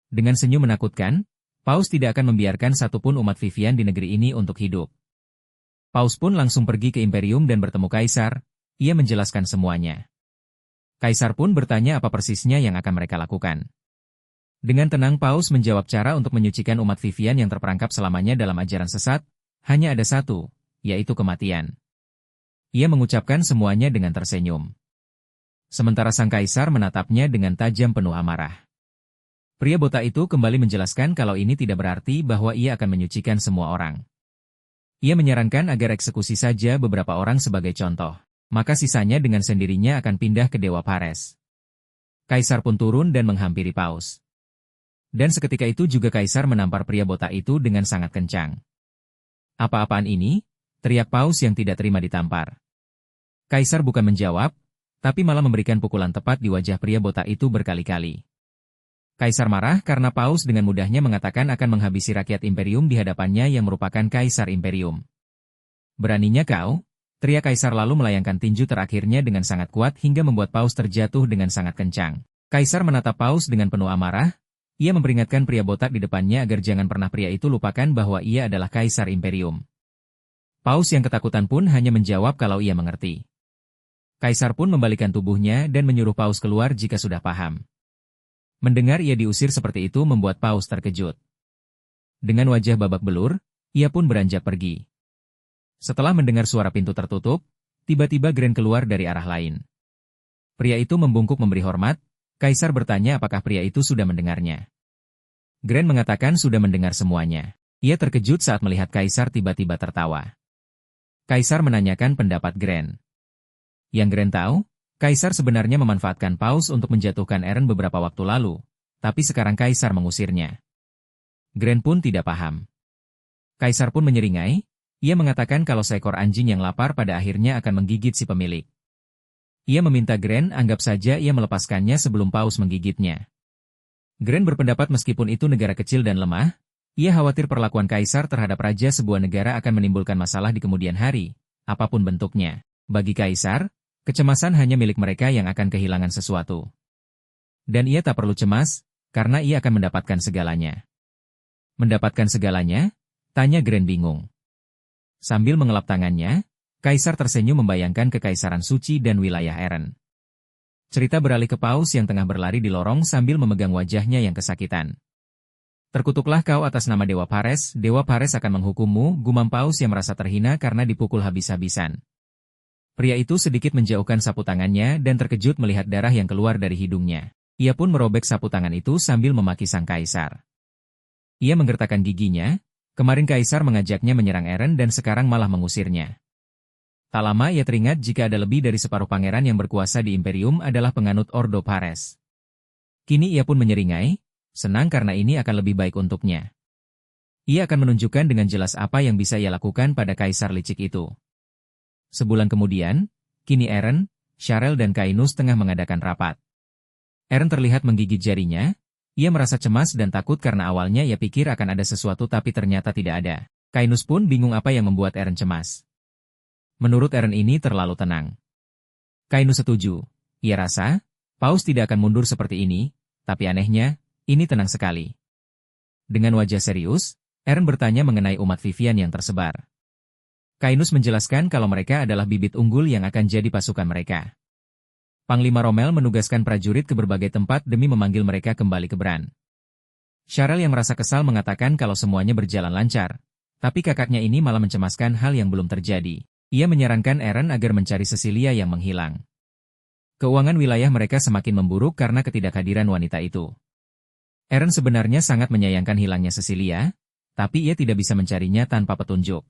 Dengan senyum menakutkan, Paus tidak akan membiarkan satupun umat Vivian di negeri ini untuk hidup. Paus pun langsung pergi ke Imperium dan bertemu kaisar, ia menjelaskan semuanya. Kaisar pun bertanya apa persisnya yang akan mereka lakukan. Dengan tenang Paus menjawab cara untuk menyucikan umat Vivian yang terperangkap selamanya dalam ajaran sesat, hanya ada satu, yaitu kematian. Ia mengucapkan semuanya dengan tersenyum. Sementara sang kaisar menatapnya dengan tajam penuh amarah. Pria botak itu kembali menjelaskan kalau ini tidak berarti bahwa ia akan menyucikan semua orang. Ia menyarankan agar eksekusi saja beberapa orang sebagai contoh, maka sisanya dengan sendirinya akan pindah ke Dewa Paris. Kaisar pun turun dan menghampiri Paus. Dan seketika itu juga kaisar menampar pria botak itu dengan sangat kencang. Apa-apaan ini? Teriak Paus yang tidak terima ditampar. Kaisar bukan menjawab, tapi malah memberikan pukulan tepat di wajah pria botak itu berkali-kali. Kaisar marah karena Paus dengan mudahnya mengatakan akan menghabisi rakyat Imperium di hadapannya yang merupakan Kaisar Imperium. Beraninya kau? Teriak Kaisar lalu melayangkan tinju terakhirnya dengan sangat kuat hingga membuat Paus terjatuh dengan sangat kencang. Kaisar menatap Paus dengan penuh amarah, ia memperingatkan pria botak di depannya agar jangan pernah pria itu lupakan bahwa ia adalah Kaisar Imperium. Paus yang ketakutan pun hanya menjawab kalau ia mengerti. Kaisar pun membalikkan tubuhnya dan menyuruh Paus keluar jika sudah paham. Mendengar ia diusir seperti itu membuat Paus terkejut. Dengan wajah babak belur, ia pun beranjak pergi. Setelah mendengar suara pintu tertutup, tiba-tiba Gren keluar dari arah lain. Pria itu membungkuk memberi hormat, Kaisar bertanya apakah pria itu sudah mendengarnya. Gren mengatakan sudah mendengar semuanya. Ia terkejut saat melihat Kaisar tiba-tiba tertawa. Kaisar menanyakan pendapat Gren. Yang Gren tahu, Kaisar sebenarnya memanfaatkan Paus untuk menjatuhkan Eren beberapa waktu lalu, tapi sekarang Kaisar mengusirnya. Gren pun tidak paham. Kaisar pun menyeringai, ia mengatakan kalau seekor anjing yang lapar pada akhirnya akan menggigit si pemilik. Ia meminta Gren anggap saja ia melepaskannya sebelum Paus menggigitnya. Gren berpendapat meskipun itu negara kecil dan lemah, ia khawatir perlakuan Kaisar terhadap raja sebuah negara akan menimbulkan masalah di kemudian hari, apapun bentuknya. Bagi Kaisar, kecemasan hanya milik mereka yang akan kehilangan sesuatu. Dan ia tak perlu cemas, karena ia akan mendapatkan segalanya. Mendapatkan segalanya? Tanya Gren bingung. Sambil mengelap tangannya, Kaisar tersenyum membayangkan kekaisaran suci dan wilayah Eren. Cerita beralih ke Paus yang tengah berlari di lorong sambil memegang wajahnya yang kesakitan. Terkutuklah kau atas nama Dewa Paris akan menghukummu, gumam Paus yang merasa terhina karena dipukul habis-habisan. Pria itu sedikit menjauhkan sapu tangannya dan terkejut melihat darah yang keluar dari hidungnya. Ia pun merobek sapu tangan itu sambil memaki sang Kaisar. Ia menggertakkan giginya, kemarin Kaisar mengajaknya menyerang Eren dan sekarang malah mengusirnya. Tak lama ia teringat jika ada lebih dari separuh pangeran yang berkuasa di Imperium adalah penganut Ordo Paris. Kini ia pun menyeringai, senang karena ini akan lebih baik untuknya. Ia akan menunjukkan dengan jelas apa yang bisa ia lakukan pada Kaisar licik itu. Sebulan kemudian, kini Eren, Sharel dan Kainus tengah mengadakan rapat. Eren terlihat menggigit jarinya, ia merasa cemas dan takut karena awalnya ia pikir akan ada sesuatu tapi ternyata tidak ada. Kainus pun bingung apa yang membuat Eren cemas. Menurut Eren ini terlalu tenang. Kainus setuju, ia rasa, Paus tidak akan mundur seperti ini, tapi anehnya, ini tenang sekali. Dengan wajah serius, Eren bertanya mengenai umat Vivian yang tersebar. Kainus menjelaskan kalau mereka adalah bibit unggul yang akan jadi pasukan mereka. Panglima Rommel menugaskan prajurit ke berbagai tempat demi memanggil mereka kembali ke Bran. Cheryl yang merasa kesal mengatakan kalau semuanya berjalan lancar, tapi kakaknya ini malah mencemaskan hal yang belum terjadi. Ia menyarankan Aaron agar mencari Cecilia yang menghilang. Keuangan wilayah mereka semakin memburuk karena ketidakhadiran wanita itu. Aaron sebenarnya sangat menyayangkan hilangnya Cecilia, tapi ia tidak bisa mencarinya tanpa petunjuk.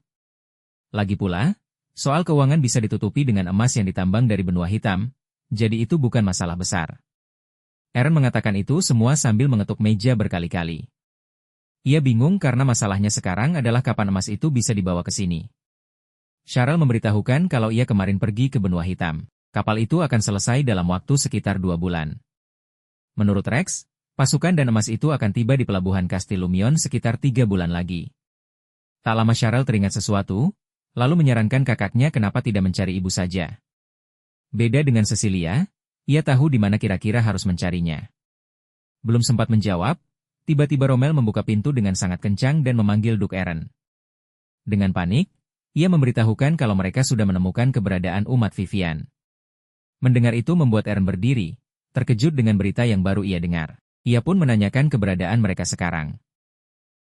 Lagi pula, soal keuangan bisa ditutupi dengan emas yang ditambang dari benua hitam, jadi itu bukan masalah besar. Aaron mengatakan itu semua sambil mengetuk meja berkali-kali. Ia bingung karena masalahnya sekarang adalah kapan emas itu bisa dibawa ke sini. Cheryl memberitahukan kalau ia kemarin pergi ke benua hitam. Kapal itu akan selesai dalam waktu sekitar 2 bulan. Menurut Rex, pasukan dan emas itu akan tiba di pelabuhan Castilumion sekitar 3 bulan lagi. Tak lama Cheryl teringat sesuatu, lalu menyarankan kakaknya kenapa tidak mencari ibu saja. Beda dengan Cecilia, ia tahu di mana kira-kira harus mencarinya. Belum sempat menjawab, tiba-tiba Rommel membuka pintu dengan sangat kencang dan memanggil Duke Aaron. Dengan panik, ia memberitahukan kalau mereka sudah menemukan keberadaan umat Vivian. Mendengar itu membuat Aaron berdiri, terkejut dengan berita yang baru ia dengar. Ia pun menanyakan keberadaan mereka sekarang.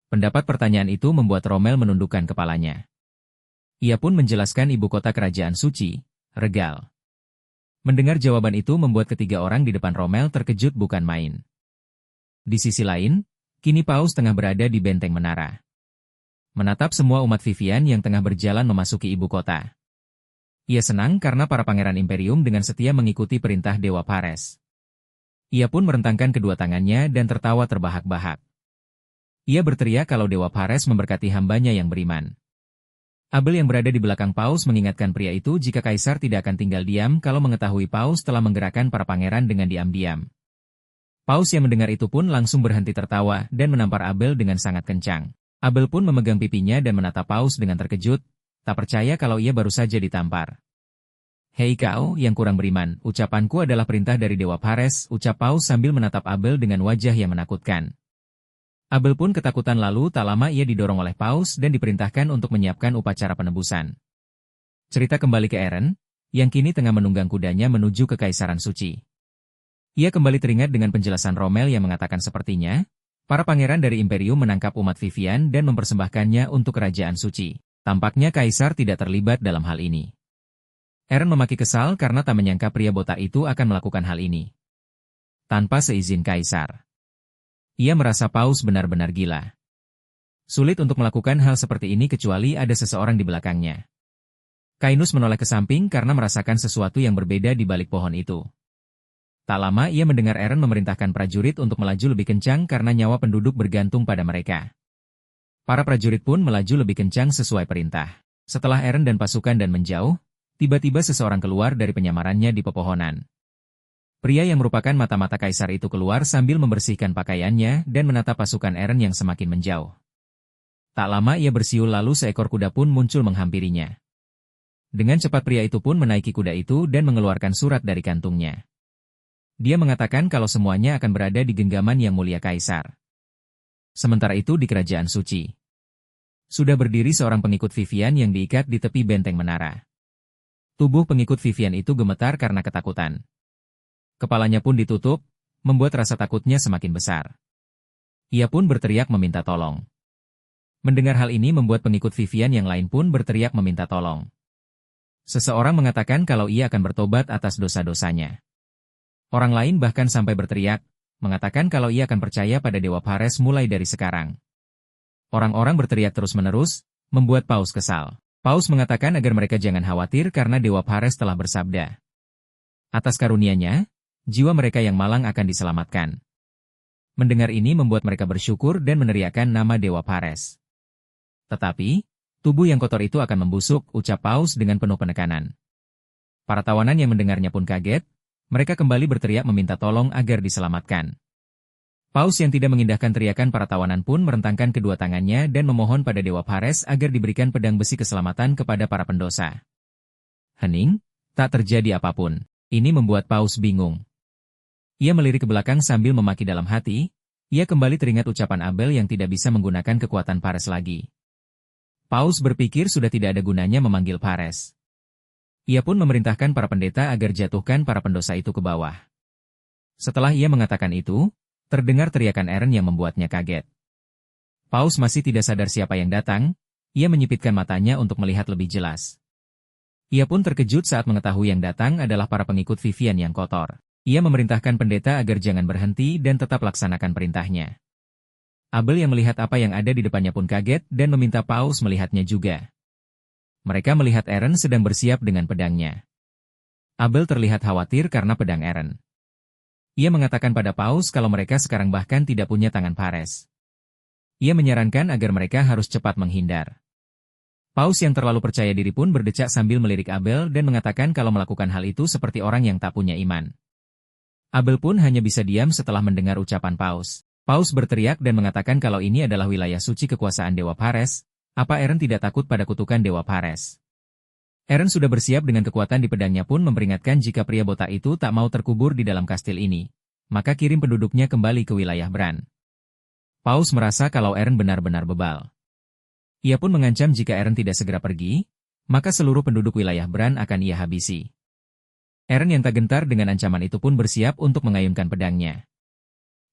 Pendapat pertanyaan itu membuat Rommel menundukkan kepalanya. Ia pun menjelaskan ibu kota kerajaan suci, Regal. Mendengar jawaban itu membuat ketiga orang di depan Rommel terkejut bukan main. Di sisi lain, kini Paus tengah berada di benteng menara. Menatap semua umat Vivian yang tengah berjalan memasuki ibu kota. Ia senang karena para pangeran Imperium dengan setia mengikuti perintah Dewa Pares. Ia pun merentangkan kedua tangannya dan tertawa terbahak-bahak. Ia berteriak kalau Dewa Pares memberkati hambanya yang beriman. Abel yang berada di belakang Paus mengingatkan pria itu jika Kaisar tidak akan tinggal diam kalau mengetahui Paus telah menggerakkan para pangeran dengan diam-diam. Paus yang mendengar itu pun langsung berhenti tertawa dan menampar Abel dengan sangat kencang. Abel pun memegang pipinya dan menatap Paus dengan terkejut, tak percaya kalau ia baru saja ditampar. "Hei kau yang kurang beriman, ucapanku adalah perintah dari Dewa Pares," ucap Paus sambil menatap Abel dengan wajah yang menakutkan. Abel pun ketakutan lalu tak lama ia didorong oleh Paus dan diperintahkan untuk menyiapkan upacara penebusan. Cerita kembali ke Aaron, yang kini tengah menunggang kudanya menuju ke Kaisaran Suci. Ia kembali teringat dengan penjelasan Rommel yang mengatakan sepertinya, para pangeran dari Imperium menangkap umat Vivian dan mempersembahkannya untuk Kerajaan Suci. Tampaknya Kaisar tidak terlibat dalam hal ini. Aaron memaki kesal karena tak menyangka pria botak itu akan melakukan hal ini. Tanpa seizin Kaisar. Ia merasa Paus benar-benar gila. Sulit untuk melakukan hal seperti ini kecuali ada seseorang di belakangnya. Kainus menoleh ke samping karena merasakan sesuatu yang berbeda di balik pohon itu. Tak lama ia mendengar Aaron memerintahkan prajurit untuk melaju lebih kencang karena nyawa penduduk bergantung pada mereka. Para prajurit pun melaju lebih kencang sesuai perintah. Setelah Aaron dan pasukan dan menjauh, tiba-tiba seseorang keluar dari penyamarannya di pepohonan. Pria yang merupakan mata-mata Kaisar itu keluar sambil membersihkan pakaiannya dan menatap pasukan Aaron yang semakin menjauh. Tak lama ia bersiul lalu seekor kuda pun muncul menghampirinya. Dengan cepat pria itu pun menaiki kuda itu dan mengeluarkan surat dari kantungnya. Dia mengatakan kalau semuanya akan berada di genggaman yang mulia Kaisar. Sementara itu di Kerajaan Suci. Sudah berdiri seorang pengikut Vivian yang diikat di tepi benteng menara. Tubuh pengikut Vivian itu gemetar karena ketakutan. Kepalanya pun ditutup, membuat rasa takutnya semakin besar. Ia pun berteriak meminta tolong. Mendengar hal ini membuat pengikut Vivian yang lain pun berteriak meminta tolong. Seseorang mengatakan kalau ia akan bertobat atas dosa-dosanya. Orang lain bahkan sampai berteriak, mengatakan kalau ia akan percaya pada Dewa Pares mulai dari sekarang. Orang-orang berteriak terus-menerus, membuat Paus kesal. Paus mengatakan agar mereka jangan khawatir karena Dewa Pares telah bersabda. Atas karunia-Nya, jiwa mereka yang malang akan diselamatkan. Mendengar ini membuat mereka bersyukur dan meneriakkan nama Dewa Pares. Tetapi, tubuh yang kotor itu akan membusuk, ucap Paus dengan penuh penekanan. Para tawanan yang mendengarnya pun kaget, mereka kembali berteriak meminta tolong agar diselamatkan. Paus yang tidak mengindahkan teriakan para tawanan pun merentangkan kedua tangannya dan memohon pada Dewa Pares agar diberikan pedang besi keselamatan kepada para pendosa. Hening, tak terjadi apapun. Ini membuat Paus bingung. Ia melirik ke belakang sambil memaki dalam hati, ia kembali teringat ucapan Abel yang tidak bisa menggunakan kekuatan Pares lagi. Paus berpikir sudah tidak ada gunanya memanggil Pares. Ia pun memerintahkan para pendeta agar jatuhkan para pendosa itu ke bawah. Setelah ia mengatakan itu, Terdengar teriakan Eren yang membuatnya kaget. Paus masih tidak sadar siapa yang datang, ia menyipitkan matanya untuk melihat lebih jelas. Ia pun terkejut saat mengetahui yang datang adalah para pengikut Vivian yang kotor. Ia memerintahkan pendeta agar jangan berhenti dan tetap laksanakan perintahnya. Abel yang melihat apa yang ada di depannya pun kaget dan meminta Paus melihatnya juga. Mereka melihat Eren sedang bersiap dengan pedangnya. Abel terlihat khawatir karena pedang Eren. Ia mengatakan pada Paus kalau mereka sekarang bahkan tidak punya tangan pares. Ia menyarankan agar mereka harus cepat menghindar. Paus yang terlalu percaya diri pun berdecak sambil melirik Abel dan mengatakan kalau melakukan hal itu seperti orang yang tak punya iman. Abel pun hanya bisa diam setelah mendengar ucapan Paus. Paus berteriak dan mengatakan kalau ini adalah wilayah suci kekuasaan Dewa Pares, apa Eren tidak takut pada kutukan Dewa Pares? Eren sudah bersiap dengan kekuatan di pedangnya pun memperingatkan jika pria botak itu tak mau terkubur di dalam kastil ini, maka kirim penduduknya kembali ke wilayah Bran. Paus merasa kalau Eren benar-benar bebal. Ia pun mengancam jika Eren tidak segera pergi, maka seluruh penduduk wilayah Bran akan ia habisi. Eren yang tak gentar dengan ancaman itu pun bersiap untuk mengayunkan pedangnya.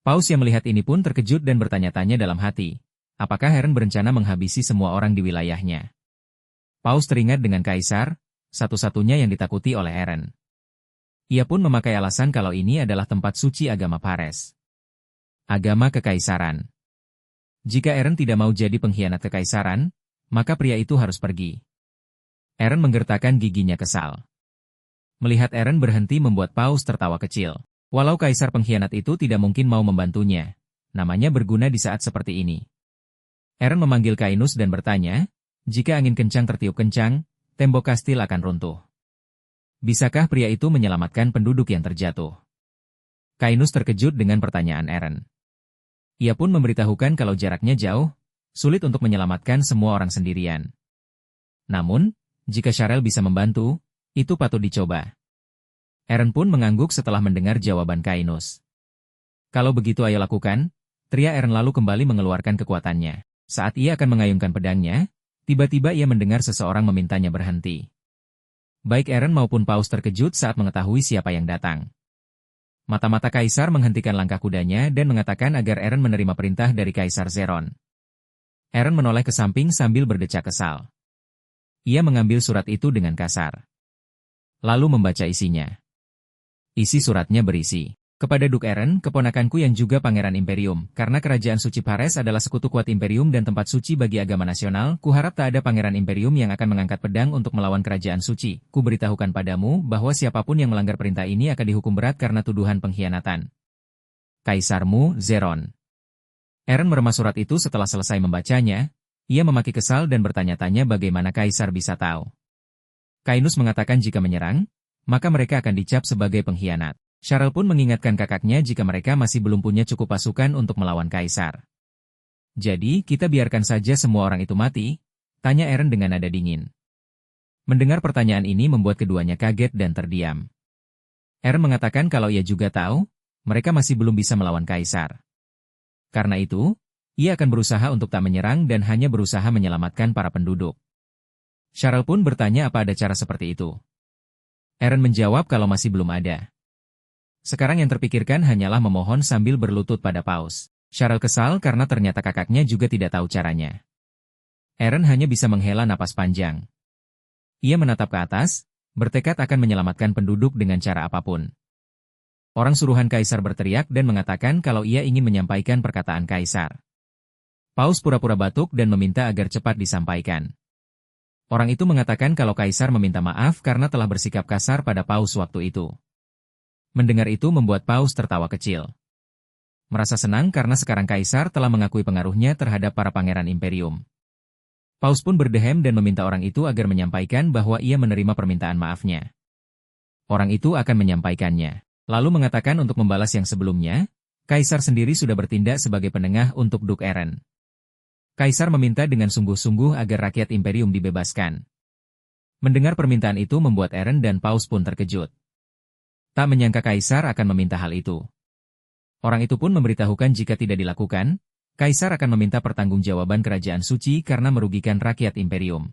Paus yang melihat ini pun terkejut dan bertanya-tanya dalam hati, apakah Eren berencana menghabisi semua orang di wilayahnya? Paus teringat dengan Kaisar, satu-satunya yang ditakuti oleh Eren. Ia pun memakai alasan kalau ini adalah tempat suci agama Pares. Agama kekaisaran. Jika Eren tidak mau jadi pengkhianat kekaisaran, maka pria itu harus pergi. Eren menggertakkan giginya kesal. Melihat Eren berhenti membuat Paus tertawa kecil. Walau kaisar pengkhianat itu tidak mungkin mau membantunya, namanya berguna di saat seperti ini. Eren memanggil Kainus dan bertanya, jika angin kencang tertiup kencang, tembok kastil akan runtuh. Bisakah pria itu menyelamatkan penduduk yang terjatuh? Kainus terkejut dengan pertanyaan Eren. Ia pun memberitahukan kalau jaraknya jauh, sulit untuk menyelamatkan semua orang sendirian. Namun, jika Sharel bisa membantu, itu patut dicoba. Eren pun mengangguk setelah mendengar jawaban Kainus. Kalau begitu ayo lakukan, teriak Eren lalu kembali mengeluarkan kekuatannya. Saat ia akan mengayunkan pedangnya, tiba-tiba ia mendengar seseorang memintanya berhenti. Baik Eren maupun Paus terkejut saat mengetahui siapa yang datang. Mata-mata Kaisar menghentikan langkah kudanya dan mengatakan agar Eren menerima perintah dari Kaisar Zeron. Eren menoleh ke samping sambil berdecak kesal. Ia mengambil surat itu dengan kasar. Lalu membaca isinya. Isi suratnya berisi, kepada Duke Eren, keponakanku yang juga Pangeran Imperium, karena Kerajaan Suci Pares adalah sekutu kuat Imperium dan tempat suci bagi agama nasional, kuharap tak ada Pangeran Imperium yang akan mengangkat pedang untuk melawan Kerajaan Suci. Ku beritahukan padamu bahwa siapapun yang melanggar perintah ini akan dihukum berat karena tuduhan pengkhianatan. Kaisarmu, Zeron. Eren meremas surat itu setelah selesai membacanya, ia memaki kesal dan bertanya-tanya bagaimana Kaisar bisa tahu. Kainus mengatakan jika menyerang, maka mereka akan dicap sebagai pengkhianat. Sharel pun mengingatkan kakaknya jika mereka masih belum punya cukup pasukan untuk melawan Kaisar. Jadi, kita biarkan saja semua orang itu mati? Tanya Eren dengan nada dingin. Mendengar pertanyaan ini membuat keduanya kaget dan terdiam. Eren mengatakan kalau ia juga tahu, mereka masih belum bisa melawan Kaisar. Karena itu, ia akan berusaha untuk tak menyerang dan hanya berusaha menyelamatkan para penduduk. Sharel pun bertanya apa ada cara seperti itu. Eren menjawab kalau masih belum ada. Sekarang yang terpikirkan hanyalah memohon sambil berlutut pada Paus. Sharel kesal karena ternyata kakaknya juga tidak tahu caranya. Eren hanya bisa menghela napas panjang. Ia menatap ke atas, bertekad akan menyelamatkan penduduk dengan cara apapun. Orang suruhan Kaisar berteriak dan mengatakan kalau ia ingin menyampaikan perkataan Kaisar. Paus pura-pura batuk dan meminta agar cepat disampaikan. Orang itu mengatakan kalau Kaisar meminta maaf karena telah bersikap kasar pada Paus waktu itu. Mendengar itu membuat Paus tertawa kecil. Merasa senang karena sekarang Kaisar telah mengakui pengaruhnya terhadap para pangeran Imperium. Paus pun berdehem dan meminta orang itu agar menyampaikan bahwa ia menerima permintaan maafnya. Orang itu akan menyampaikannya, lalu mengatakan untuk membalas yang sebelumnya, Kaisar sendiri sudah bertindak sebagai penengah untuk Duke Eren. Kaisar meminta dengan sungguh-sungguh agar rakyat Imperium dibebaskan. Mendengar permintaan itu membuat Eren dan Paus pun terkejut. Tak menyangka Kaisar akan meminta hal itu. Orang itu pun memberitahukan jika tidak dilakukan, Kaisar akan meminta pertanggungjawaban Kerajaan Suci karena merugikan rakyat Imperium.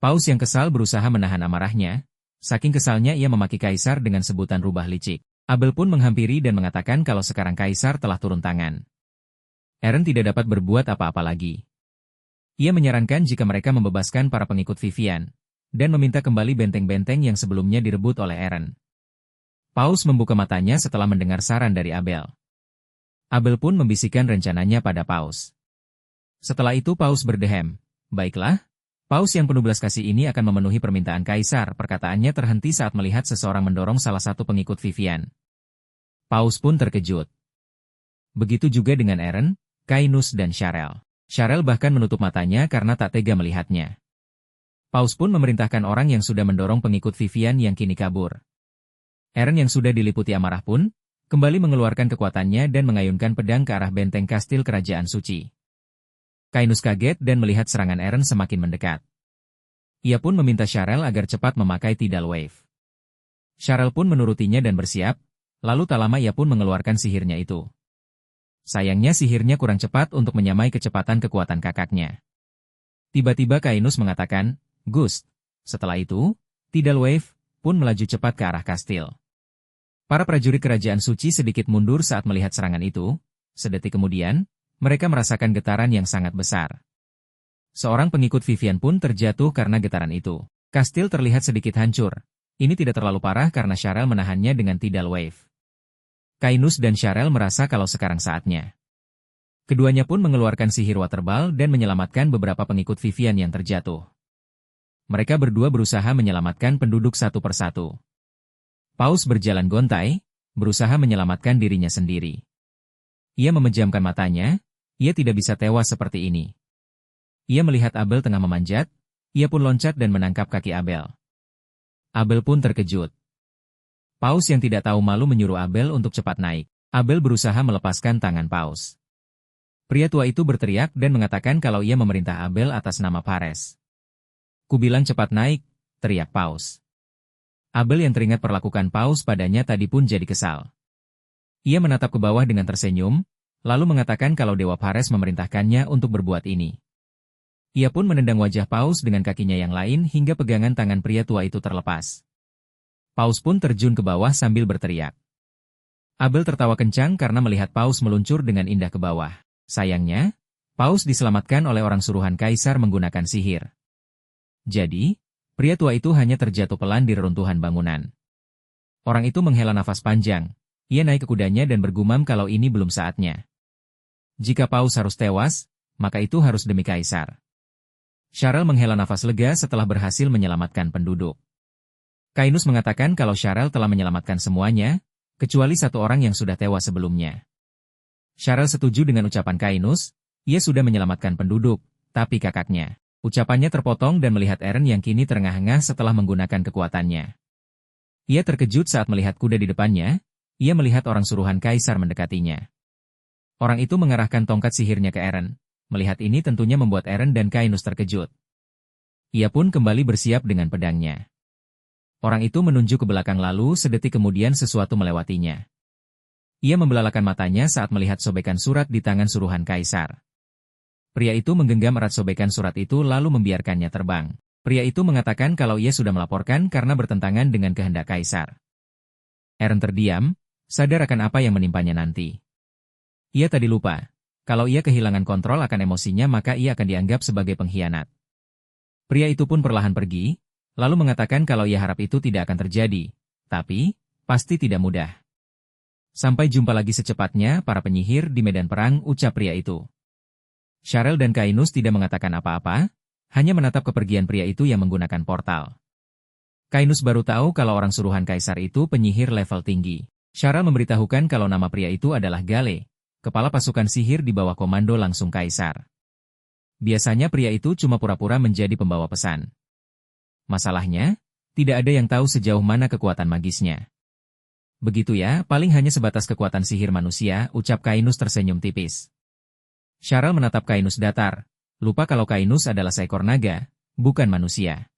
Paus yang kesal berusaha menahan amarahnya, saking kesalnya ia memaki Kaisar dengan sebutan rubah licik. Abel pun menghampiri dan mengatakan kalau sekarang Kaisar telah turun tangan. Eren tidak dapat berbuat apa-apa lagi. Ia menyarankan jika mereka membebaskan para pengikut Vivian, dan meminta kembali benteng-benteng yang sebelumnya direbut oleh Eren. Paus membuka matanya setelah mendengar saran dari Abel. Abel pun membisikkan rencananya pada Paus. Setelah itu Paus berdehem, "Baiklah, Paus yang penuh belas kasih ini akan memenuhi permintaan Kaisar." Perkataannya terhenti saat melihat seseorang mendorong salah satu pengikut Vivian. Paus pun terkejut. Begitu juga dengan Eren, Kainus dan Sharel. Sharel bahkan menutup matanya karena tak tega melihatnya. Paus pun memerintahkan orang yang sudah mendorong pengikut Vivian yang kini kabur. Eren yang sudah diliputi amarah pun, kembali mengeluarkan kekuatannya dan mengayunkan pedang ke arah benteng kastil kerajaan suci. Kainus kaget dan melihat serangan Eren semakin mendekat. Ia pun meminta Sharel agar cepat memakai Tidal Wave. Sharel pun menurutinya dan bersiap, lalu tak lama ia pun mengeluarkan sihirnya itu. Sayangnya sihirnya kurang cepat untuk menyamai kecepatan kekuatan kakaknya. Tiba-tiba Kainus mengatakan, "Gust." Setelah itu, Tidal Wave pun melaju cepat ke arah kastil. Para prajurit kerajaan suci sedikit mundur saat melihat serangan itu. Sedetik kemudian, mereka merasakan getaran yang sangat besar. Seorang pengikut Vivian pun terjatuh karena getaran itu. Kastil terlihat sedikit hancur. Ini tidak terlalu parah karena Sharel menahannya dengan Tidal Wave. Kainus dan Sharel merasa kalau sekarang saatnya. Keduanya pun mengeluarkan sihir waterball dan menyelamatkan beberapa pengikut Vivian yang terjatuh. Mereka berdua berusaha menyelamatkan penduduk satu persatu. Paus berjalan gontai, berusaha menyelamatkan dirinya sendiri. Ia memejamkan matanya, ia tidak bisa tewas seperti ini. Ia melihat Abel tengah memanjat, ia pun loncat dan menangkap kaki Abel. Abel pun terkejut. Paus yang tidak tahu malu menyuruh Abel untuk cepat naik. Abel berusaha melepaskan tangan Paus. Pria tua itu berteriak dan mengatakan kalau ia memerintah Abel atas nama Pares. "Kubilang cepat naik," teriak Paus. Abel yang teringat perlakukan Paus padanya tadi pun jadi kesal. Ia menatap ke bawah dengan tersenyum, lalu mengatakan kalau Dewa Pares memerintahkannya untuk berbuat ini. Ia pun menendang wajah Paus dengan kakinya yang lain hingga pegangan tangan pria tua itu terlepas. Paus pun terjun ke bawah sambil berteriak. Abel tertawa kencang karena melihat Paus meluncur dengan indah ke bawah. Sayangnya, Paus diselamatkan oleh orang suruhan Kaisar menggunakan sihir. Jadi, pria tua itu hanya terjatuh pelan di reruntuhan bangunan. Orang itu menghela nafas panjang. Ia naik ke kudanya dan bergumam kalau ini belum saatnya. Jika Paus harus tewas, maka itu harus demi Kaisar. Sharel menghela nafas lega setelah berhasil menyelamatkan penduduk. Kainus mengatakan kalau Sharel telah menyelamatkan semuanya, kecuali satu orang yang sudah tewas sebelumnya. Sharel setuju dengan ucapan Kainus, ia sudah menyelamatkan penduduk, tapi kakaknya. Ucapannya terpotong dan melihat Eren yang kini terengah-engah setelah menggunakan kekuatannya. Ia terkejut saat melihat kuda di depannya, ia melihat orang suruhan Kaisar mendekatinya. Orang itu mengarahkan tongkat sihirnya ke Eren. Melihat ini tentunya membuat Eren dan Kainus terkejut. Ia pun kembali bersiap dengan pedangnya. Orang itu menunjuk ke belakang lalu sedetik kemudian sesuatu melewatinya. Ia membelalakan matanya saat melihat sobekan surat di tangan suruhan Kaisar. Pria itu menggenggam erat sobekan surat itu lalu membiarkannya terbang. Pria itu mengatakan kalau ia sudah melaporkan karena bertentangan dengan kehendak Kaisar. Eren terdiam, sadar akan apa yang menimpanya nanti. Ia tadi lupa, kalau ia kehilangan kontrol akan emosinya maka ia akan dianggap sebagai pengkhianat. Pria itu pun perlahan pergi, lalu mengatakan kalau ia harap itu tidak akan terjadi, tapi pasti tidak mudah. Sampai jumpa lagi secepatnya para penyihir di medan perang, ucap pria itu. Sharel dan Kainus tidak mengatakan apa-apa, hanya menatap kepergian pria itu yang menggunakan portal. Kainus baru tahu kalau orang suruhan Kaisar itu penyihir level tinggi. Sharel memberitahukan kalau nama pria itu adalah Gale, kepala pasukan sihir di bawah komando langsung Kaisar. Biasanya pria itu cuma pura-pura menjadi pembawa pesan. Masalahnya, tidak ada yang tahu sejauh mana kekuatan magisnya. Begitu ya, paling hanya sebatas kekuatan sihir manusia, ucap Kainus tersenyum tipis. Sharel menatap Kainus datar, lupa kalau Kainus adalah seekor naga, bukan manusia.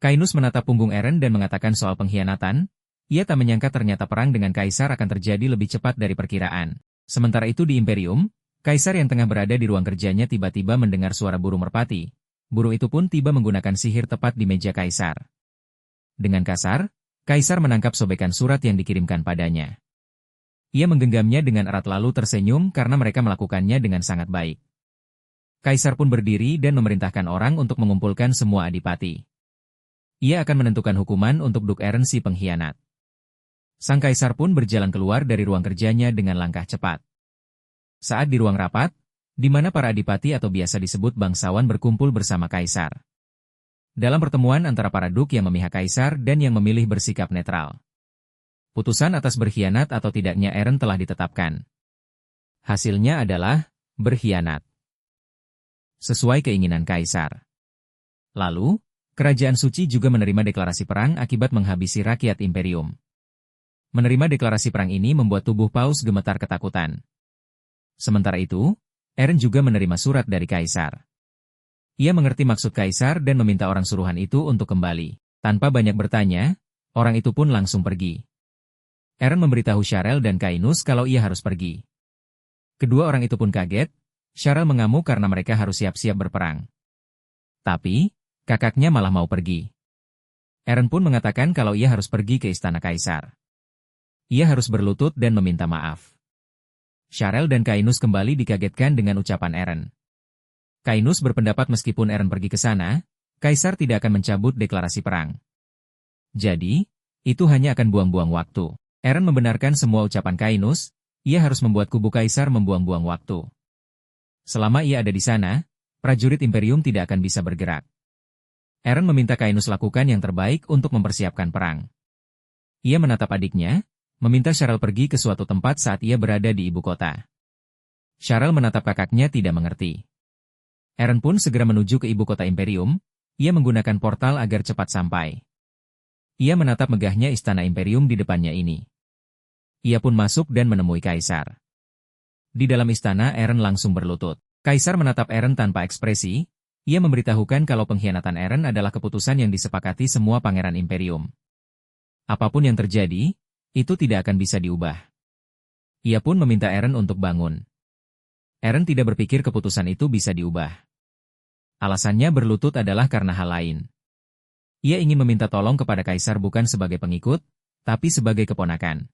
Kainus menatap punggung Eren dan mengatakan soal pengkhianatan, ia tak menyangka ternyata perang dengan Kaisar akan terjadi lebih cepat dari perkiraan. Sementara itu di Imperium, Kaisar yang tengah berada di ruang kerjanya tiba-tiba mendengar suara burung merpati. Burung itu pun tiba menggunakan sihir tepat di meja Kaisar. Dengan kasar, Kaisar menangkap sobekan surat yang dikirimkan padanya. Ia menggenggamnya dengan erat lalu tersenyum karena mereka melakukannya dengan sangat baik. Kaisar pun berdiri dan memerintahkan orang untuk mengumpulkan semua adipati. Ia akan menentukan hukuman untuk Duk Eren si pengkhianat. Sang kaisar pun berjalan keluar dari ruang kerjanya dengan langkah cepat. Saat di ruang rapat, di mana para adipati atau biasa disebut bangsawan berkumpul bersama kaisar. Dalam pertemuan antara para duk yang memihak kaisar dan yang memilih bersikap netral. Putusan atas berkhianat atau tidaknya Eren telah ditetapkan. Hasilnya adalah berkhianat. Sesuai keinginan kaisar. Lalu, Kerajaan Suci juga menerima deklarasi perang akibat menghabisi rakyat imperium. Menerima deklarasi perang ini membuat tubuh Paus gemetar ketakutan. Sementara itu, Eren juga menerima surat dari kaisar. Ia mengerti maksud kaisar dan meminta orang suruhan itu untuk kembali. Tanpa banyak bertanya, orang itu pun langsung pergi. Eren memberitahu Sharel dan Kainus kalau ia harus pergi. Kedua orang itu pun kaget, Sharel mengamuk karena mereka harus siap-siap berperang. Tapi, kakaknya malah mau pergi. Eren pun mengatakan kalau ia harus pergi ke istana kaisar. Ia harus berlutut dan meminta maaf. Sharel dan Kainus kembali dikagetkan dengan ucapan Eren. Kainus berpendapat meskipun Eren pergi ke sana, kaisar tidak akan mencabut deklarasi perang. Jadi, itu hanya akan buang-buang waktu. Eren membenarkan semua ucapan Kainus, ia harus membuat kubu kaisar membuang-buang waktu. Selama ia ada di sana, prajurit imperium tidak akan bisa bergerak. Eren meminta Kainus lakukan yang terbaik untuk mempersiapkan perang. Ia menatap adiknya, meminta Sharel pergi ke suatu tempat saat ia berada di ibu kota. Sharel menatap kakaknya tidak mengerti. Eren pun segera menuju ke ibu kota imperium, ia menggunakan portal agar cepat sampai. Ia menatap megahnya istana imperium di depannya ini. Ia pun masuk dan menemui kaisar. Di dalam istana Eren langsung berlutut. Kaisar menatap Eren tanpa ekspresi, ia memberitahukan kalau pengkhianatan Eren adalah keputusan yang disepakati semua pangeran imperium. Apapun yang terjadi, itu tidak akan bisa diubah. Ia pun meminta Eren untuk bangun. Eren tidak berpikir keputusan itu bisa diubah. Alasannya berlutut adalah karena hal lain. Ia ingin meminta tolong kepada kaisar bukan sebagai pengikut, tapi sebagai keponakan.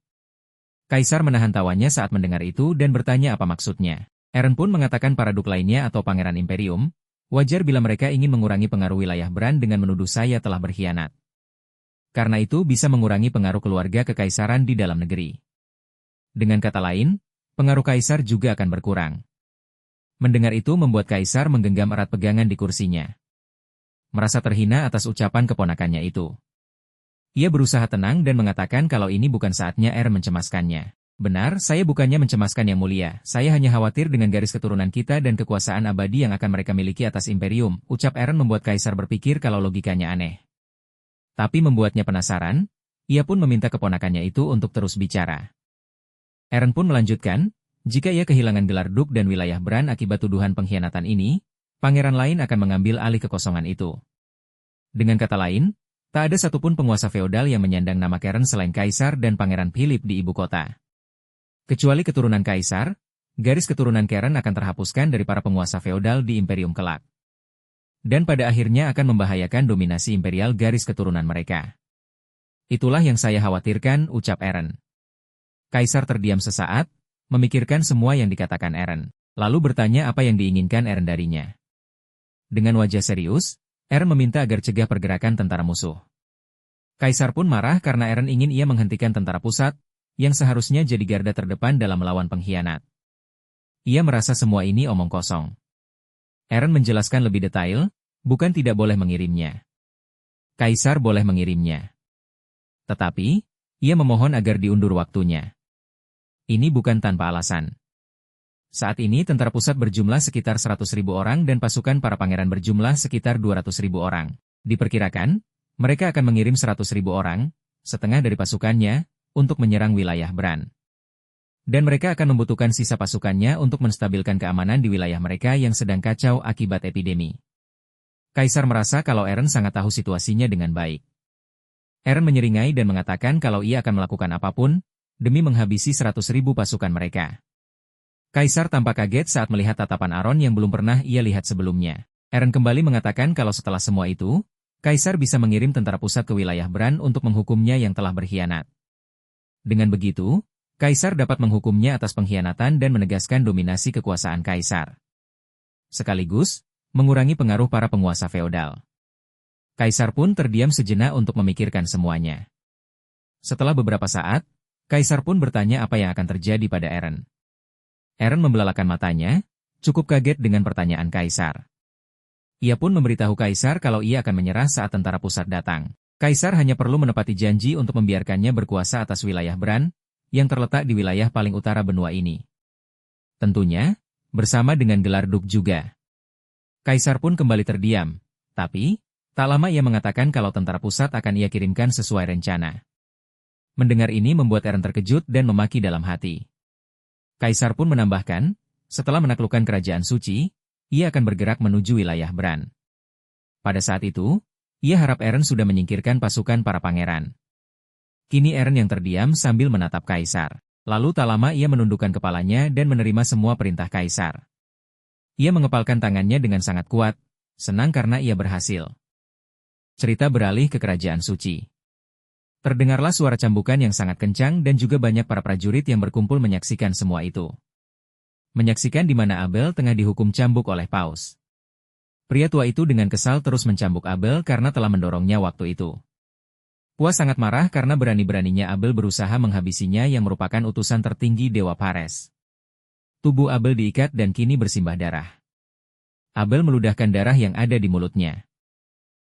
Kaisar menahan tawanya saat mendengar itu dan bertanya apa maksudnya. Eren pun mengatakan para duk lainnya atau pangeran imperium, wajar bila mereka ingin mengurangi pengaruh wilayah Bran dengan menuduh saya telah berkhianat. Karena itu bisa mengurangi pengaruh keluarga kekaisaran di dalam negeri. Dengan kata lain, pengaruh kaisar juga akan berkurang. Mendengar itu membuat kaisar menggenggam erat pegangan di kursinya. Merasa terhina atas ucapan keponakannya itu. Ia berusaha tenang dan mengatakan kalau ini bukan saatnya Eren mencemaskannya. Benar, saya bukannya mencemaskan yang mulia, saya hanya khawatir dengan garis keturunan kita dan kekuasaan abadi yang akan mereka miliki atas imperium, ucap Eren membuat kaisar berpikir kalau logikanya aneh. Tapi membuatnya penasaran, ia pun meminta keponakannya itu untuk terus bicara. Eren pun melanjutkan, jika ia kehilangan gelar duk dan wilayah Bran akibat tuduhan pengkhianatan ini, pangeran lain akan mengambil alih kekosongan itu. Dengan kata lain, tak ada satupun penguasa feodal yang menyandang nama Keren selain kaisar dan pangeran Philip di ibu kota. Kecuali keturunan kaisar, garis keturunan Keren akan terhapuskan dari para penguasa feodal di imperium kelak. Dan pada akhirnya akan membahayakan dominasi imperial garis keturunan mereka. Itulah yang saya khawatirkan, ucap Eren. Kaisar terdiam sesaat, memikirkan semua yang dikatakan Eren, lalu bertanya apa yang diinginkan Eren darinya. Dengan wajah serius, Eren meminta agar cegah pergerakan tentara musuh. Kaisar pun marah karena Eren ingin ia menghentikan tentara pusat, yang seharusnya jadi garda terdepan dalam melawan pengkhianat. Ia merasa semua ini omong kosong. Eren menjelaskan lebih detail, bukan tidak boleh mengirimnya. Kaisar boleh mengirimnya. Tetapi, ia memohon agar diundur waktunya. Ini bukan tanpa alasan. Saat ini tentara pusat berjumlah sekitar 100.000 orang dan pasukan para pangeran berjumlah sekitar 200.000 orang. Diperkirakan, mereka akan mengirim 100.000 orang, setengah dari pasukannya, untuk menyerang wilayah Bran. Dan mereka akan membutuhkan sisa pasukannya untuk menstabilkan keamanan di wilayah mereka yang sedang kacau akibat epidemi. Kaisar merasa kalau Eren sangat tahu situasinya dengan baik. Eren menyeringai dan mengatakan kalau ia akan melakukan apapun, demi menghabisi 100.000 pasukan mereka. Kaisar tampak kaget saat melihat tatapan Aron yang belum pernah ia lihat sebelumnya. Eren kembali mengatakan kalau setelah semua itu, Kaisar bisa mengirim tentara pusat ke wilayah Bran untuk menghukumnya yang telah berkhianat. Dengan begitu, Kaisar dapat menghukumnya atas pengkhianatan dan menegaskan dominasi kekuasaan Kaisar. Sekaligus, mengurangi pengaruh para penguasa feodal. Kaisar pun terdiam sejenak untuk memikirkan semuanya. Setelah beberapa saat, Kaisar pun bertanya apa yang akan terjadi pada Eren. Eren membelalakan matanya, cukup kaget dengan pertanyaan Kaisar. Ia pun memberitahu Kaisar kalau ia akan menyerah saat tentara pusat datang. Kaisar hanya perlu menepati janji untuk membiarkannya berkuasa atas wilayah Bran, yang terletak di wilayah paling utara benua ini. Tentunya, bersama dengan gelar Duk juga. Kaisar pun kembali terdiam, tapi, tak lama ia mengatakan kalau tentara pusat akan ia kirimkan sesuai rencana. Mendengar ini membuat Eren terkejut dan memaki dalam hati. Kaisar pun menambahkan, setelah menaklukkan kerajaan suci, ia akan bergerak menuju wilayah Bran. Pada saat itu, ia harap Eren sudah menyingkirkan pasukan para pangeran. Kini Eren yang terdiam sambil menatap Kaisar. Lalu tak lama ia menundukkan kepalanya dan menerima semua perintah Kaisar. Ia mengepalkan tangannya dengan sangat kuat, senang karena ia berhasil. Cerita beralih ke kerajaan suci. Terdengarlah suara cambukan yang sangat kencang dan juga banyak para prajurit yang berkumpul menyaksikan semua itu. Menyaksikan di mana Abel tengah dihukum cambuk oleh Paus. Pria tua itu dengan kesal terus mencambuk Abel karena telah mendorongnya waktu itu. Puas sangat marah karena berani-beraninya Abel berusaha menghabisinya yang merupakan utusan tertinggi Dewa Pares. Tubuh Abel diikat dan kini bersimbah darah. Abel meludahkan darah yang ada di mulutnya.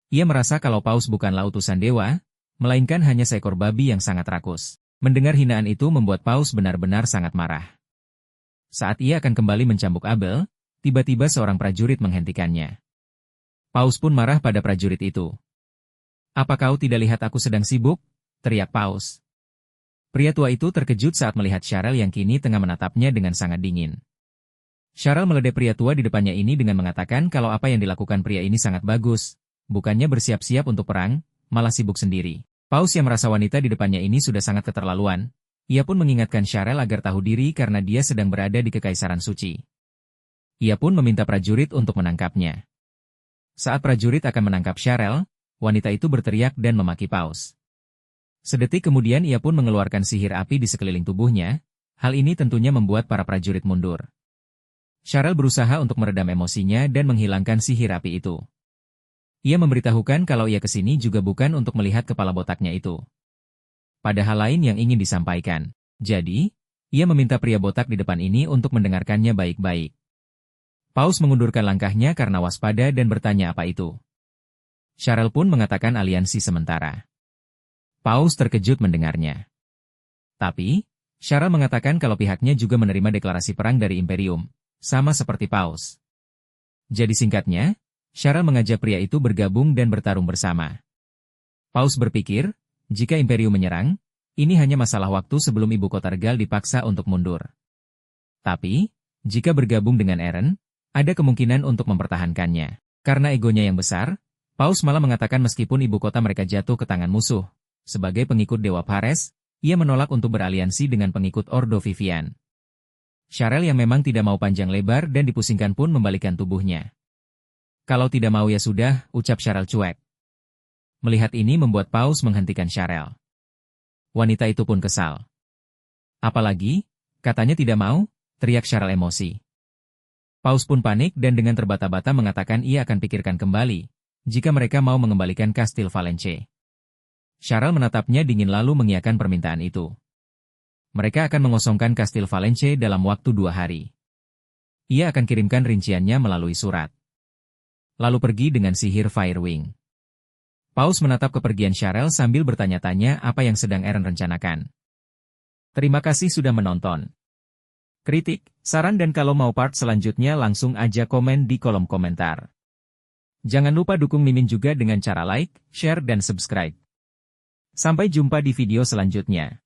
Ia merasa kalau Paus bukanlah utusan dewa, melainkan hanya seekor babi yang sangat rakus. Mendengar hinaan itu membuat Paus benar-benar sangat marah. Saat ia akan kembali mencambuk Abel, tiba-tiba seorang prajurit menghentikannya. Paus pun marah pada prajurit itu. "Apa kau tidak lihat aku sedang sibuk?" teriak Paus. Pria tua itu terkejut saat melihat Sharel yang kini tengah menatapnya dengan sangat dingin. Sharel meledek pria tua di depannya ini dengan mengatakan kalau apa yang dilakukan pria ini sangat bagus, bukannya bersiap-siap untuk perang, malah sibuk sendiri. Paus yang merasa wanita di depannya ini sudah sangat keterlaluan. Ia pun mengingatkan Sharel agar tahu diri karena dia sedang berada di Kekaisaran Suci. Ia pun meminta prajurit untuk menangkapnya. Saat prajurit akan menangkap Sharel, wanita itu berteriak dan memaki Paus. Sedetik kemudian ia pun mengeluarkan sihir api di sekeliling tubuhnya. Hal ini tentunya membuat para prajurit mundur. Sharel berusaha untuk meredam emosinya dan menghilangkan sihir api itu. Ia memberitahukan kalau ia kesini juga bukan untuk melihat kepala botaknya itu. Pada hal lain yang ingin disampaikan. Jadi, ia meminta pria botak di depan ini untuk mendengarkannya baik-baik. Paus mengundurkan langkahnya karena waspada dan bertanya apa itu. Sharel pun mengatakan aliansi sementara. Paus terkejut mendengarnya. Tapi, Sharel mengatakan kalau pihaknya juga menerima deklarasi perang dari Imperium, sama seperti Paus. Jadi singkatnya, Sharel mengajak pria itu bergabung dan bertarung bersama. Paus berpikir, jika Imperium menyerang, ini hanya masalah waktu sebelum ibu kota Regal dipaksa untuk mundur. Tapi, jika bergabung dengan Eren, ada kemungkinan untuk mempertahankannya. Karena egonya yang besar, Paus malah mengatakan meskipun ibu kota mereka jatuh ke tangan musuh, sebagai pengikut Dewa Pares, ia menolak untuk beraliansi dengan pengikut Ordo Vivian. Sharel yang memang tidak mau panjang lebar dan dipusingkan pun membalikkan tubuhnya. "Kalau tidak mau ya sudah," ucap Sharel cuek. Melihat ini membuat Paus menghentikan Sharel. Wanita itu pun kesal. "Apalagi, katanya tidak mau," teriak Sharel emosi. Paus pun panik dan dengan terbata-bata mengatakan ia akan pikirkan kembali, jika mereka mau mengembalikan Kastil Valence. Sharel menatapnya dingin lalu mengiyakan permintaan itu. Mereka akan mengosongkan Kastil Valence dalam waktu 2 hari. Ia akan kirimkan rinciannya melalui surat. Lalu pergi dengan sihir Firewing. Paus menatap kepergian Sharel sambil bertanya-tanya apa yang sedang Eren rencanakan. Terima kasih sudah menonton. Kritik, saran dan kalau mau part selanjutnya langsung aja komen di kolom komentar. Jangan lupa dukung Mimin juga dengan cara like, share dan subscribe. Sampai jumpa di video selanjutnya.